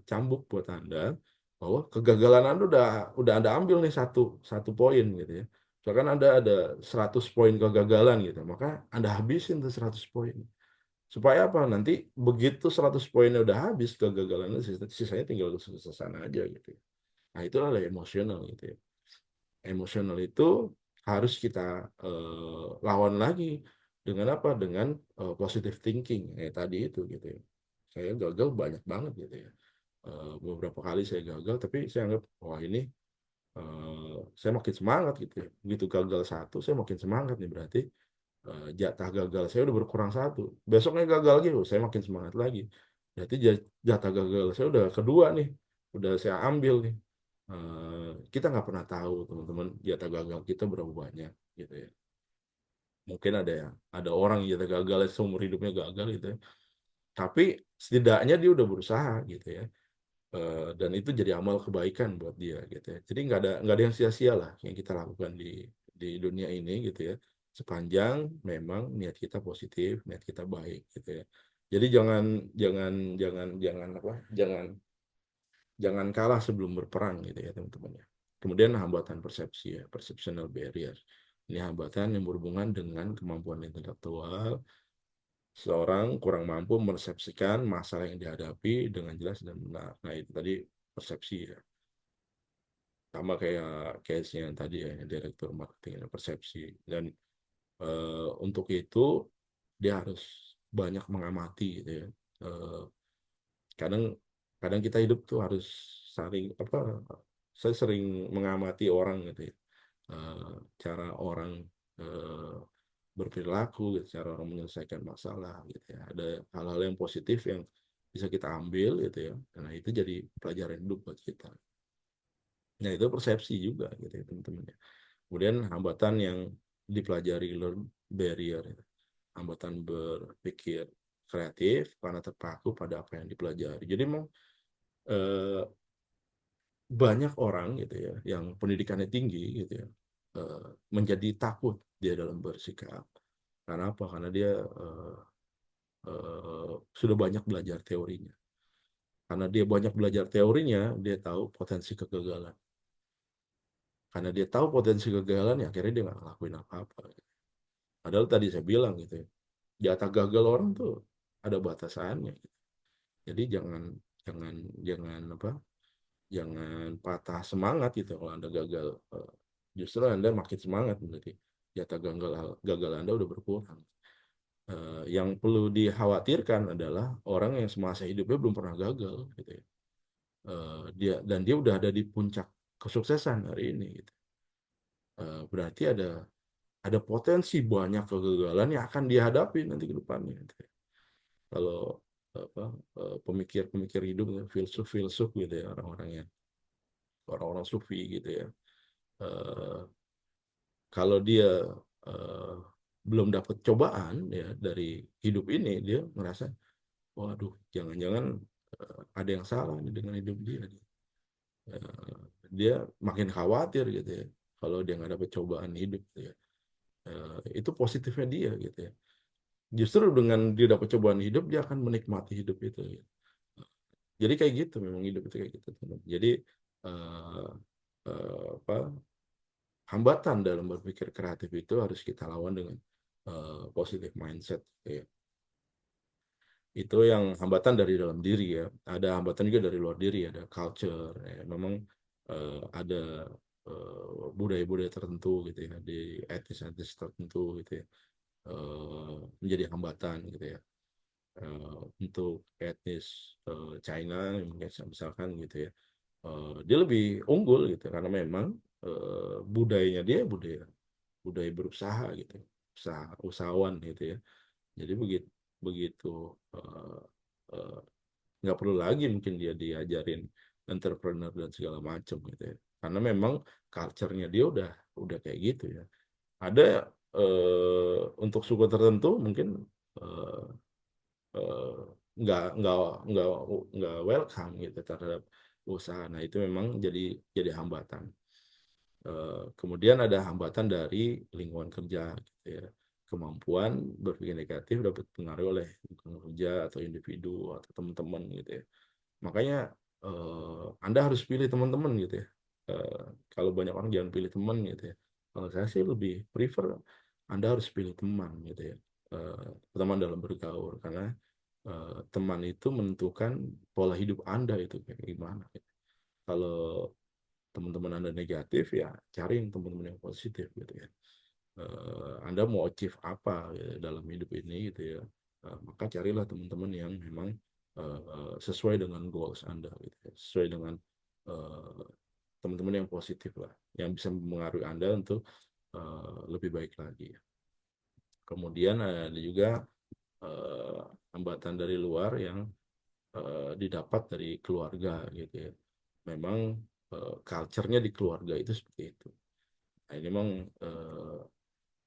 cambuk buat Anda bahwa kegagalan Anda udah Anda ambil nih satu satu poin gitu ya. Misalkan Anda ada 100 poin kegagalan gitu, maka Anda habisin tuh 100 poin. Supaya apa? Nanti begitu 100 poinnya udah habis, kegagalannya sisanya tinggal kesuksesan aja gitu ya. Nah, itulah emosional gitu ya. Emosional itu harus kita lawan lagi dengan apa? Dengan positive thinking tadi itu gitu ya. Saya gagal banyak banget gitu ya. Beberapa kali saya gagal, tapi saya anggap wah ini saya makin semangat gitu ya. Begitu gagal satu, saya makin semangat nih berarti jatah gagal saya udah berkurang satu. Besoknya gagal lagi, saya makin semangat lagi. Berarti jatah gagal saya udah kedua nih, udah saya ambil nih. Kita nggak pernah tahu teman-teman jatah gagal kita berapa banyak gitu ya. Mungkin ada orang yang jatah gagal seumur hidupnya gagal gitu ya. Tapi setidaknya dia udah berusaha gitu ya. Dan itu jadi amal kebaikan buat dia gitu ya. Jadi nggak ada yang sia-sia lah yang kita lakukan di dunia ini gitu ya. Sepanjang memang niat kita positif, niat kita baik gitu ya. Jadi jangan jangan jangan apa? Jangan kalah sebelum berperang gitu ya teman-teman ya. Kemudian hambatan persepsi ya, perceptional barrier. Ini hambatan yang berhubungan dengan kemampuan intelektual. Seorang kurang mampu meresepsikan masalah yang dihadapi dengan jelas dan benar. Nah, itu tadi persepsi ya. Sama kayak case-nya yang tadi ya, yang direktur marketing ada persepsi. Dan untuk itu dia harus banyak mengamati gitu ya. Eh, kadang kadang kita hidup tuh harus saling apa? Saya sering mengamati orang gitu ya. Eh, Cara orang eh, berperilaku, gitu, cara orang menyelesaikan masalah gitu ya. Ada hal-hal yang positif yang bisa kita ambil gitu ya. Karena itu jadi pelajaran hidup buat kita. Nah, itu persepsi juga gitu ya teman-teman ya. Kemudian hambatan yang dipelajari learn barrier ya. Hambatan berpikir kreatif karena terpaku pada apa yang dipelajari. Jadi memang eh, banyak orang gitu ya yang pendidikannya tinggi gitu ya eh, menjadi takut dia dalam bersikap. Karena apa? Karena dia sudah banyak belajar teorinya. Karena dia banyak belajar teorinya, dia tahu potensi kegagalan. Karena dia tahu potensi kegagalan, ya akhirnya dia nggak ngelakuin apa-apa. Padahal tadi saya bilang gitu ya, jatah gagal orang tuh ada batasannya. Jadi jangan jangan jangan apa? Jangan patah semangat gitu kalau Anda gagal. Justru Anda makin semangat berarti jatah gagal gagal Anda udah berkurang. Yang perlu dikhawatirkan adalah orang yang semasa hidupnya belum pernah gagal gitu ya. Dia udah ada di puncak kesuksesan hari ini gitu. Berarti ada potensi banyak kegagalan yang akan dihadapi nanti ke depannya gitu ya. Kalau apa pemikir-pemikir hidup filsuf-filsuf gitu ya orang-orang sufi gitu ya. Eh, Kalau dia eh, belum dapat cobaan ya dari hidup ini dia merasa waduh jangan-jangan ada yang salah nih dengan hidup dia. Eh, Dia makin khawatir gitu ya kalau dia nggak dapat cobaan hidup gitu ya. Itu positifnya dia gitu ya. Justru dengan dia dapat cobaan hidup, dia akan menikmati hidup itu, gitu. Jadi kayak gitu, memang hidup itu kayak gitu, teman. Jadi eh, apa, hambatan dalam berpikir kreatif itu harus kita lawan dengan positive mindset, gitu ya. Itu yang hambatan dari dalam diri ya. Ada hambatan juga dari luar diri, ada culture ya. Memang ada budaya-budaya tertentu gitu ya, di etnis-etnis tertentu gitu ya, menjadi hambatan gitu ya. Untuk etnis China misalkan gitu ya, dia lebih unggul gitu karena memang budayanya dia budaya budaya berusaha gitu, usahawan gitu ya. Jadi begitu begitu eh, eh, nggak perlu lagi mungkin dia diajarin entrepreneur dan segala macam gitu ya, karena memang culture-nya dia udah kayak gitu ya. Ada untuk suku tertentu mungkin eh, eh, nggak nggak nggak welcome gitu terhadap usaha. Nah itu memang jadi hambatan. Kemudian ada hambatan dari lingkungan kerja gitu ya. Kemampuan berpikir negatif dapat pengaruh oleh lingkungan kerja atau individu atau teman-teman gitu ya. Makanya Anda harus pilih teman-teman gitu ya. Eh, Kalau banyak orang jangan pilih teman gitu ya. Kalau saya sih lebih prefer Anda harus pilih teman gitu ya. Teman dalam bergaul, karena teman itu menentukan pola hidup Anda itu kayak gimana, gitu. Kalau teman-teman Anda negatif, ya cari yang teman-teman yang positif gitu ya. Anda mau achieve apa ya, dalam hidup ini gitu ya. Maka carilah teman-teman yang memang sesuai dengan goals Anda gitu ya. Sesuai dengan eh, teman-teman yang positif lah, yang bisa mempengaruhi Anda untuk lebih baik lagi ya. Kemudian ada juga eh, hambatan dari luar yang didapat dari keluarga gitu ya. Memang culture-nya di keluarga itu seperti itu. Nah, ini memang eh,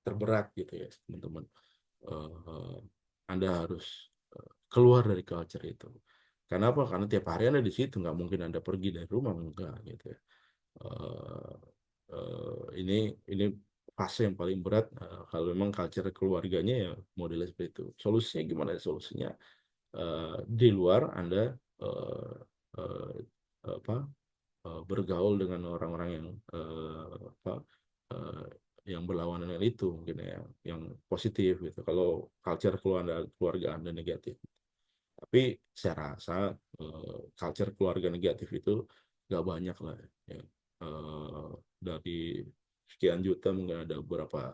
terberat gitu ya, teman-teman. Eh, Anda harus keluar dari culture itu. Karena apa? Karena tiap hari Anda di situ, nggak mungkin Anda pergi dari rumah, enggak gitu ya. Eh, ini fase yang paling berat kalau memang culture keluarganya ya modelnya seperti itu. Solusinya gimana? Solusinya di luar Anda eh, eh, apa bergaul dengan orang-orang yang apa eh, yang berlawanan dengan itu mungkin ya, yang positif gitu. Kalau culture keluarga Anda negatif, tapi saya rasa culture keluarga negatif itu nggak banyak lah ya. Eh, dari sekian juta mungkin ada beberapa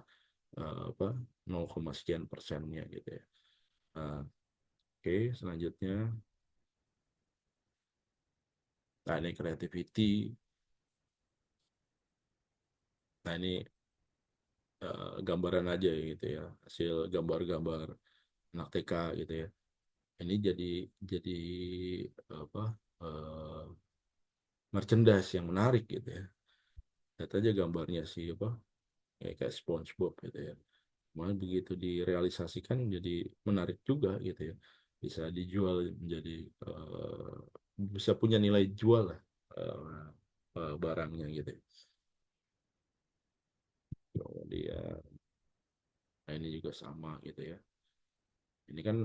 apa 0, sekian persennya gitu ya. Nah, oke, selanjutnya, nah ini creativity. Nah ini gambaran aja gitu ya, hasil gambar-gambar anak TK gitu ya. Ini jadi apa eh, merchandise yang menarik gitu ya. Lihat aja gambarnya sih apa kayak SpongeBob gitu ya. Malah begitu direalisasikan jadi menarik juga gitu ya. Bisa dijual menjadi bisa punya nilai jual lah eh, barangnya gitu ya. Kemudian, nah ini juga sama gitu ya. Ini kan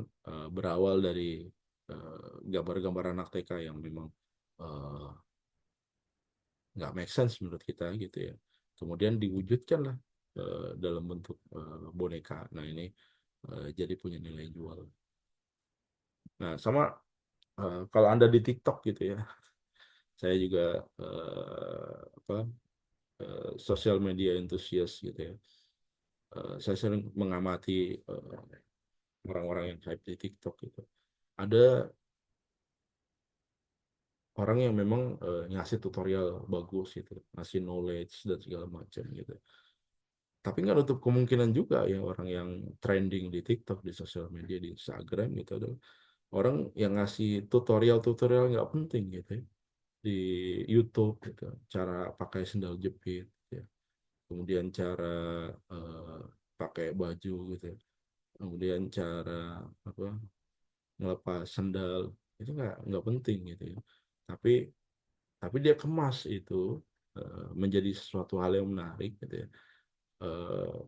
berawal dari gambar-gambar anak TK yang memang eh, nggak make sense menurut kita gitu ya. Kemudian diwujudkan lah dalam bentuk boneka. Nah ini jadi punya nilai jual. Nah sama kalau Anda di TikTok gitu ya, saya juga apa sosial media enthusiast gitu ya. Saya sering mengamati orang-orang yang hype di TikTok gitu. Ada orang yang memang ngasih tutorial bagus gitu, ngasih knowledge dan segala macam gitu. Tapi nggak nutup kemungkinan juga ya orang yang trending di TikTok, di sosial media, di Instagram gitu adalah orang yang ngasih tutorial-tutorial nggak penting gitu ya, di YouTube gitu. Cara pakai sendal jepit, gitu ya. Kemudian cara eh, pakai baju gitu ya. Kemudian cara apa ngelepas sendal itu nggak penting gitu ya. Tapi dia kemas itu menjadi sesuatu hal yang menarik gitu ya.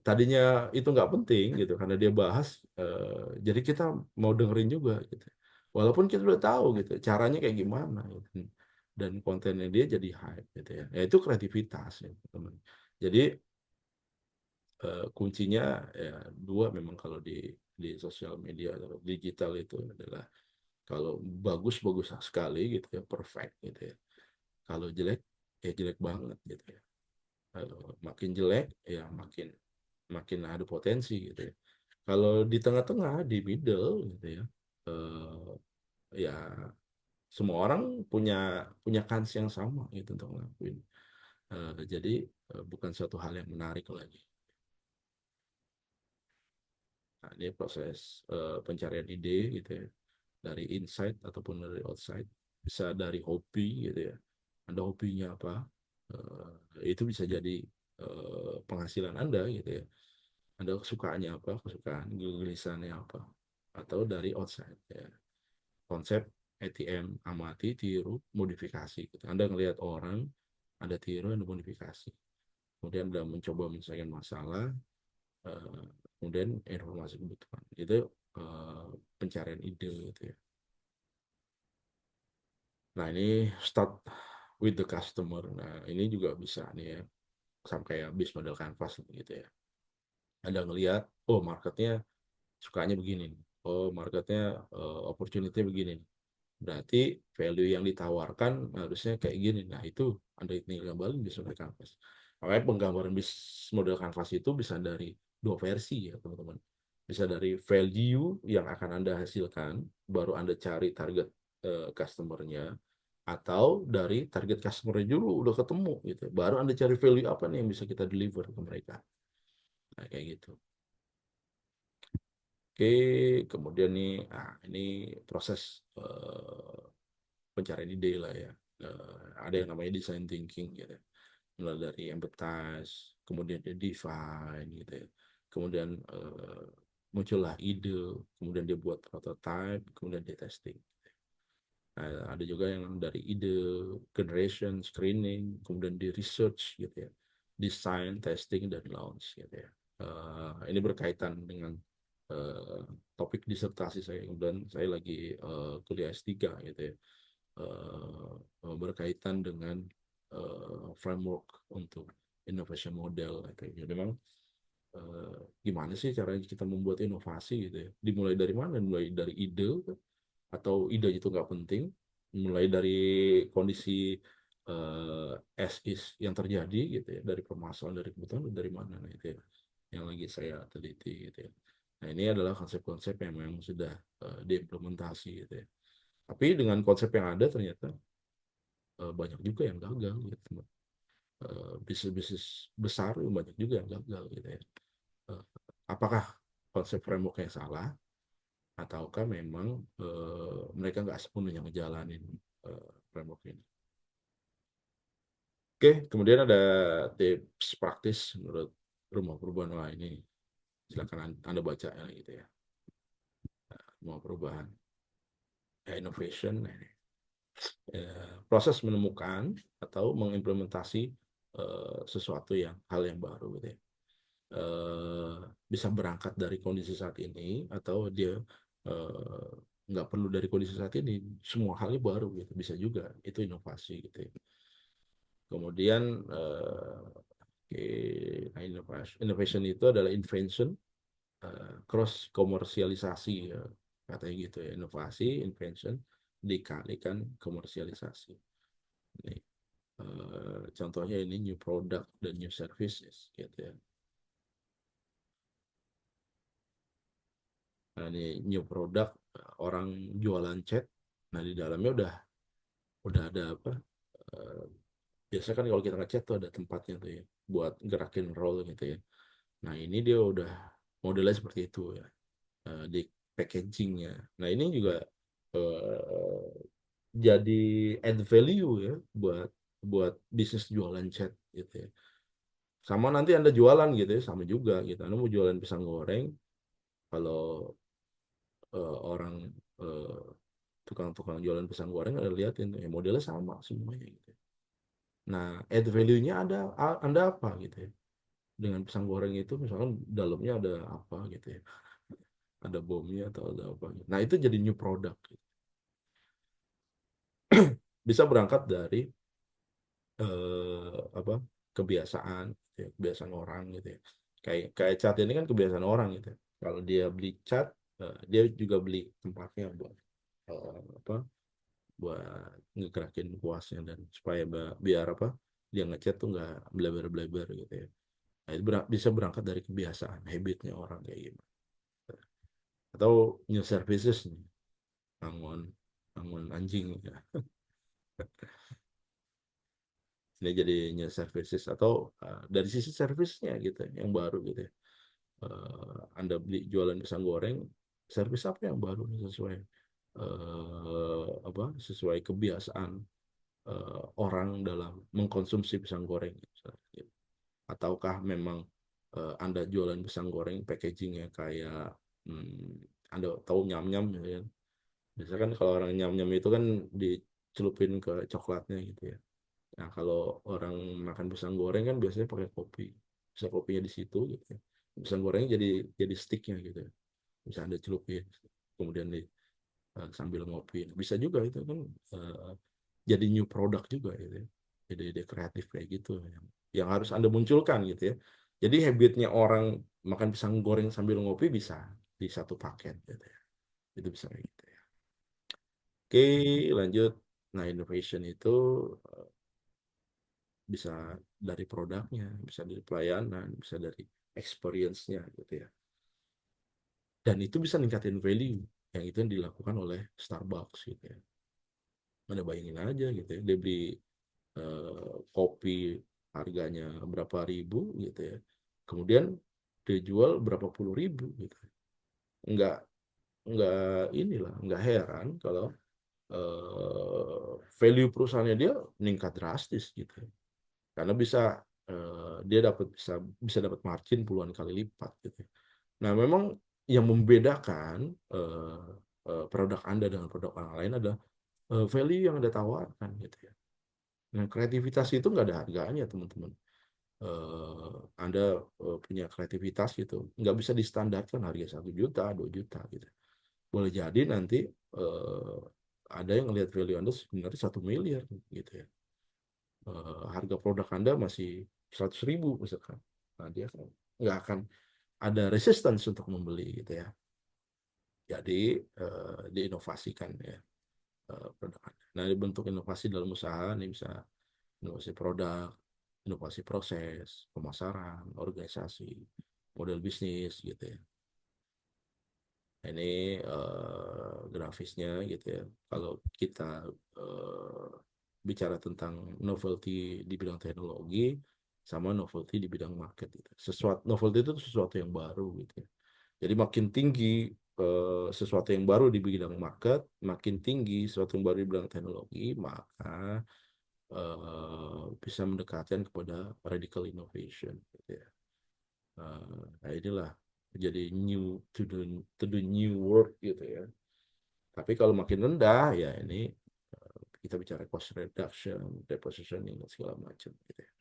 Tadinya itu nggak penting gitu karena dia bahas, jadi kita mau dengerin juga gitu. Walaupun kita udah tahu gitu caranya kayak gimana gitu. Dan kontennya dia jadi hype gitu ya. Ya itu kreativitas ya, teman. Jadi kuncinya ya dua memang kalau di sosial media atau digital itu adalah kalau bagus sekali gitu ya, perfect gitu ya. Kalau jelek ya jelek banget gitu ya. Makin jelek ya makin makin ada potensi gitu ya. Kalau di tengah-tengah, di middle gitu ya, ya semua orang punya punya kans yang sama gitu untuk ngelakuin. Jadi bukan suatu hal yang menarik lagi. Nah, ini proses pencarian ide gitu ya, dari inside ataupun dari outside, bisa dari hobi gitu ya. Anda hobinya apa? Itu bisa jadi penghasilan Anda gitu ya. Anda kesukaannya apa? Kesukaan, kegelisahannya apa? Atau dari outside ya. Konsep ATM, amati, tiru, modifikasi gitu. Anda ngelihat orang, Anda tiru, Anda modifikasi. Kemudian Anda mencoba menyelesaikan masalah, eh, kemudian informasi kebutuhan. Itu pencarian ide gitu ya. Nah, ini start with the customer. Nah, ini juga bisa nih ya, sampai habis model canvas gitu ya. Anda ngelihat, oh marketnya sukanya begini. Oh marketnya opportunity begini. Berarti value yang ditawarkan harusnya kayak gini. Nah itu Anda tinggal gambarin di model canvas. Makanya penggambaran bis model canvas itu bisa dari dua versi ya teman-teman. Bisa dari value yang akan Anda hasilkan, baru Anda cari target customer-nya, atau dari target customer dulu udah ketemu gitu, baru Anda cari value apa nih yang bisa kita deliver ke mereka. Nah, kayak gitu. Oke, kemudian nih, ini proses pencarian ide lah ya. Ada yang namanya design thinking gitu. Mulai dari empathize, kemudian dia define gitu ya. Kemudian muncullah ide, kemudian dia buat prototype, kemudian dia testing. Nah, ada juga yang dari ide, generation, screening, kemudian di research gitu ya. Design, testing, dan launch gitu ya. Ini berkaitan dengan uh, topik disertasi saya, kemudian saya lagi kuliah S3 gitu ya. Berkaitan dengan framework untuk innovation model gitu. Jadi memang gimana sih caranya kita membuat inovasi gitu ya? Dimulai dari mana? Dimulai dari ide atau ide itu nggak penting? Mulai dari kondisi as is yang terjadi gitu ya, dari permasalahan, dari kebutuhan, dari mana nah, itu ya, yang lagi saya teliti gitu ya. Nah ini adalah konsep-konsep yang memang sudah diimplementasi gitu ya. Tapi dengan konsep yang ada ternyata banyak juga yang gagal gitu. Bisnis-bisnis besar banyak juga yang gagal gitu ya. Apakah konsep frameworknya salah ataukah memang mereka nggak sepenuhnya ngejalanin framework ini. Oke, kemudian ada tips praktis menurut rumah perubahan. Wah, ini silakan Anda baca ya gitu ya. Rumah perubahan, innovation, nah ini. Proses menemukan atau mengimplementasi sesuatu hal yang baru gitu ya. Bisa berangkat dari kondisi saat ini atau dia eh, nggak perlu dari kondisi saat ini, semua halnya baru gitu, bisa juga itu inovasi gitu ya. Kemudian nah, innovation itu adalah invention cross komersialisasi ya, katanya gitu ya, inovasi invention dikalikan komersialisasi. Ini, contohnya ini new product dan new services gitu ya. Nah, ini new product, orang jualan cat. Nah, di dalamnya udah ada apa? eh, Biasanya kan kalau kita ngecat tuh ada tempatnya tuh ya buat gerakin roll gitu ya. Nah, ini dia udah modelnya seperti itu ya, di packagingnya. Nah, ini juga eh, jadi add value ya buat buat bisnis jualan cat gitu ya. Sama nanti Anda jualan gitu ya, sama juga gitu. Anda mau jualan pisang goreng, kalau orang eh, tukang-tukang jualan pisang goreng ada liatin ya modelnya sama semuanya gitu. Nah, add value-nya ada Anda apa gitu ya. dengan pisang goreng itu misalkan dalamnya ada apa gitu ya, ada bomnya atau ada apa. Nah itu jadi new product. Bisa berangkat dari apa, kebiasaan gitu ya, kebiasaan orang gitu ya. Kayak kayak cat ini kan kebiasaan orang gitu ya. Kalau dia beli cat, dia juga beli tempatnya buat apa, buat ngegerakin kuasnya dan supaya biar apa, dia ngecat tuh nggak bleber-bleber gitu ya. Nah, itu bisa berangkat dari kebiasaan, habitnya orang kayak gimana. Atau new services nih, bangun bangun anjing ya. Ini jadi new services atau dari sisi servisnya gitu ya, yang baru gitu ya. Anda beli jualan pisang goreng, servis apa yang baru nih sesuai apa, sesuai kebiasaan orang dalam mengkonsumsi pisang goreng gitu. Ataukah memang Anda jualan pisang goreng packagingnya kayak Anda tahu nyam-nyam ya kan? Biasanya kan kalau orang nyam-nyam itu kan dicelupin ke coklatnya gitu ya. Nah, kalau orang makan pisang goreng kan biasanya pakai kopi. Bisa kopinya di situ gitu ya. Pisang gorengnya jadi sticknya gitu ya. Bisa Anda celupin kemudian sambil ngopi. Bisa juga itu kan jadi new product juga gitu ya. Ide-ide kreatif kayak gitu yang harus Anda munculkan gitu ya. Jadi habitnya orang makan pisang goreng sambil ngopi bisa di satu paket gitu ya. Itu bisa kayak gitu ya. Oke, lanjut. Nah, innovation itu bisa dari produknya, bisa dari pelayanan, bisa dari experience-nya gitu ya. Dan itu bisa ningkatin value yang itu yang dilakukan oleh Starbucks gitu ya. Anda bayangin aja gitu ya, dia beli kopi harganya berapa ribu gitu ya. Kemudian dia jual berapa puluh ribu gitu. Enggak enggak inilah, enggak heran kalau value perusahaannya dia meningkat drastis gitu. Karena dia bisa dapat margin puluhan kali lipat gitu. Nah, memang yang membedakan produk Anda dengan produk orang lain adalah value yang Anda tawarkan gitu ya. Nah, kreativitas itu nggak ada harganya, teman-teman. Anda punya kreativitas gitu, nggak bisa distandarkan harga 1 juta, 2 juta gitu. Boleh jadi nanti ada yang melihat value Anda sebenarnya 1 miliar gitu ya. Harga produk Anda masih 100 ribu misalkan. Nah, dia kan nggak akan ada resistance untuk membeli gitu ya. Jadi diinovasikan ya produk Anda. Nah, bentuk inovasi dalam usaha ini bisa inovasi produk, inovasi proses, pemasaran, organisasi, model bisnis gitu ya. Ini grafisnya gitu ya. Kalau kita bicara tentang novelty di bidang teknologi sama novelty di bidang market gitu. Novelty itu sesuatu yang baru gitu ya. Jadi makin tinggi sesuatu yang baru di bidang market, makin tinggi sesuatu yang baru di bidang teknologi, maka bisa mendekatkan kepada radical innovation gitu ya. Nah inilah jadi new to the new world gitu ya. Tapi kalau makin rendah ya ini kita bicara cost reduction, repositioning dan segala macam gitu ya.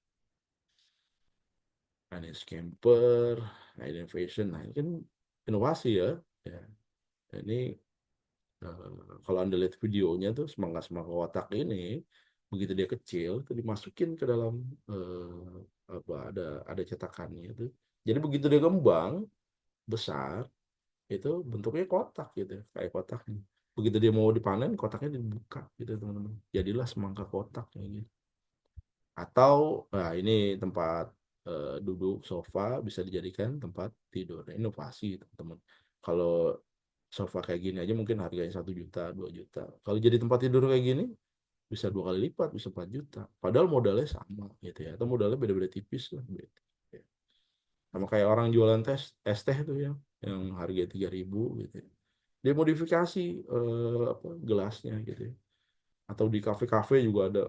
Nah, ini scamper, nah innovation, nah ini kan inovasi ya. Ya. Ini kalau Anda lihat videonya tuh semangka-semangka watak ini begitu dia kecil itu dimasukin ke dalam apa ada cetakannya itu. Jadi begitu dia kembang besar itu bentuknya kotak gitu kayak kotak. Begitu dia mau dipanen kotaknya dibuka gitu teman-teman. Jadilah semangka kotak kayak gitu. Atau nah ini tempat duduk sofa bisa dijadikan tempat tidur. Inovasi teman-teman. Kalau sofa kayak gini aja mungkin harganya 1 juta, 2 juta. Kalau jadi tempat tidur kayak gini bisa 2 kali lipat, bisa 4 juta. Padahal modalnya sama gitu ya. Atau modalnya beda-beda tipis lah. Beda. Ya. Sama kayak orang jualan es teh tuh ya, yang harga 3 ribu gitu ya. Dia modifikasi apa, gelasnya gitu ya. Atau di kafe-kafe juga ada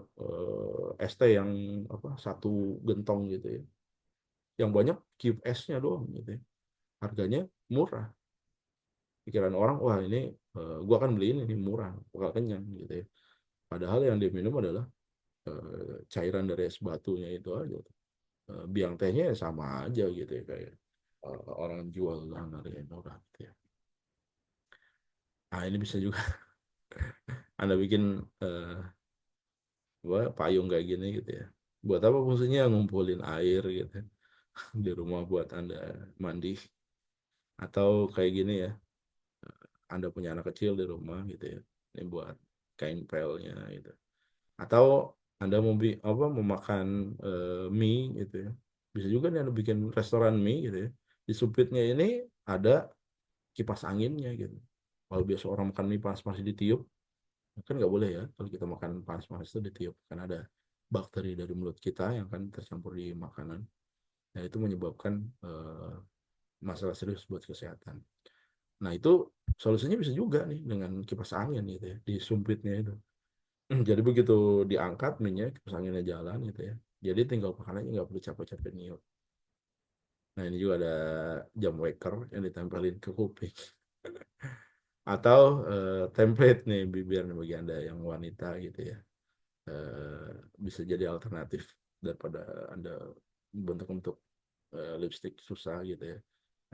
es teh yang apa 1 gentong gitu ya. Yang banyak cube esnya doang gitu ya. Harganya murah. Pikiran orang, wah ini gua akan beli ini murah, bakal kenyang gitu ya. Padahal yang diminum adalah cairan dari es batunya itu aja. biang tehnya ya sama aja gitu ya, kayak orang jual harganya murah gitu ya. Nah ini bisa juga Anda bikin payung kayak gini gitu ya. Buat apa fungsinya? Ngumpulin air gitu di rumah buat Anda mandi. Atau kayak gini ya, Anda punya anak kecil di rumah gitu ya. Ini buat kain pelnya gitu. Atau Anda mau makan mie gitu ya. Bisa juga nih Anda bikin restoran mie gitu ya. Di supitnya ini ada kipas anginnya gitu. Kalau biasa orang makan mie panas masih ditiup, kan nggak boleh ya. Kalau kita makan panas-panas itu ditiup, kan ada bakteri dari mulut kita yang kan tercampur di makanan. Nah itu menyebabkan masalah serius buat kesehatan. Nah itu solusinya bisa juga nih dengan kipas angin gitu ya, di sumpitnya itu. Jadi begitu diangkat minyak, kipas anginnya jalan gitu ya. Jadi tinggal makanannya nggak perlu capek-capek niup. Nah ini juga ada jam waker yang ditempelin ke kuping. Atau template nih bibir nih bagi Anda yang wanita gitu ya. Eh, Bisa jadi alternatif daripada Anda bentuk-bentuk lipstick susah gitu ya.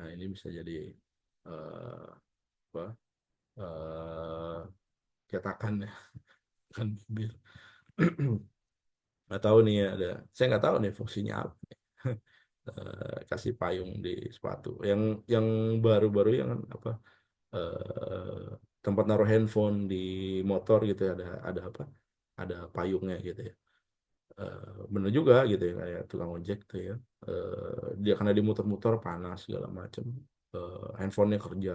Nah ini bisa jadi eh, apa cetakan ya, kan bibir. Nggak tahu nih ya, saya nggak tahu nih fungsinya apa. Kasih payung di sepatu. Yang baru-baru yang apa eh, tempat naruh handphone di motor gitu ya, ada apa? Ada payungnya gitu ya. Bener juga gitu ya, kayak tukang ojek tuh ya. Dia karena dimuter-muter panas segala macam. Handphonenya kerja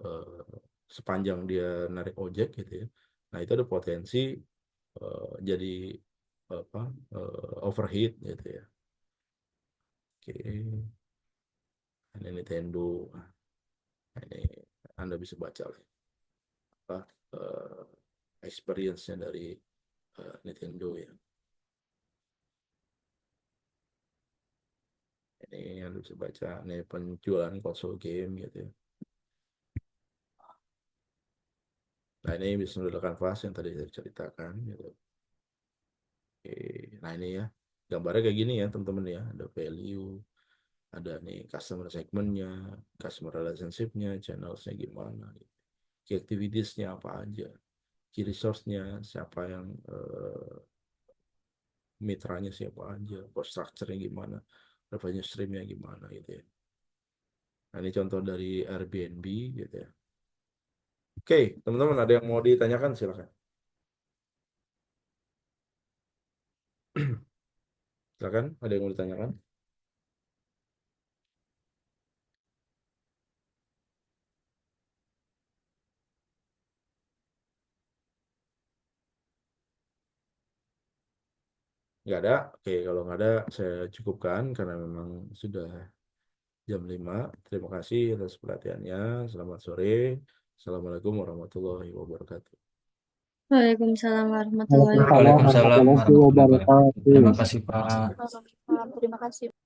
eh, sepanjang dia narik ojek gitu ya. Nah itu ada potensi jadi apa overheat gitu ya. Oke, ini Nintendo. Nah, ini Anda bisa baca lah apa experience-nya dari Nintendo ya. Ini Anda bisa baca nih penjualan konsol game gitu ya. Nah ini bisa model kanvas yang tadi saya ceritakan gitu. Oke, nah ini ya gambarnya kayak gini ya teman-teman ya. Ada value, ada nih customer segmentnya, customer relationship-nya, channels-nya gimana, gitu. Key activities-nya apa aja, key resource-nya siapa yang mitranya siapa aja, cost structure-nya gimana, revenue stream-nya gimana gitu ya. Nah ini contoh dari Airbnb gitu ya. Oke, teman-teman ada yang mau ditanyakan silakan. Silakan, ada yang mau ditanyakan? Nggak ada. Oke, kalau nggak ada saya cukupkan karena memang sudah jam 5. Terima kasih atas perhatiannya. Selamat sore. Assalamualaikum warahmatullahi wabarakatuh. Waalaikumsalam warahmatullahi Waalaikumsalam wabarakatuh. warahmatullahi wabarakatuh. wabarakatuh. Terima kasih, Pak. Terima kasih.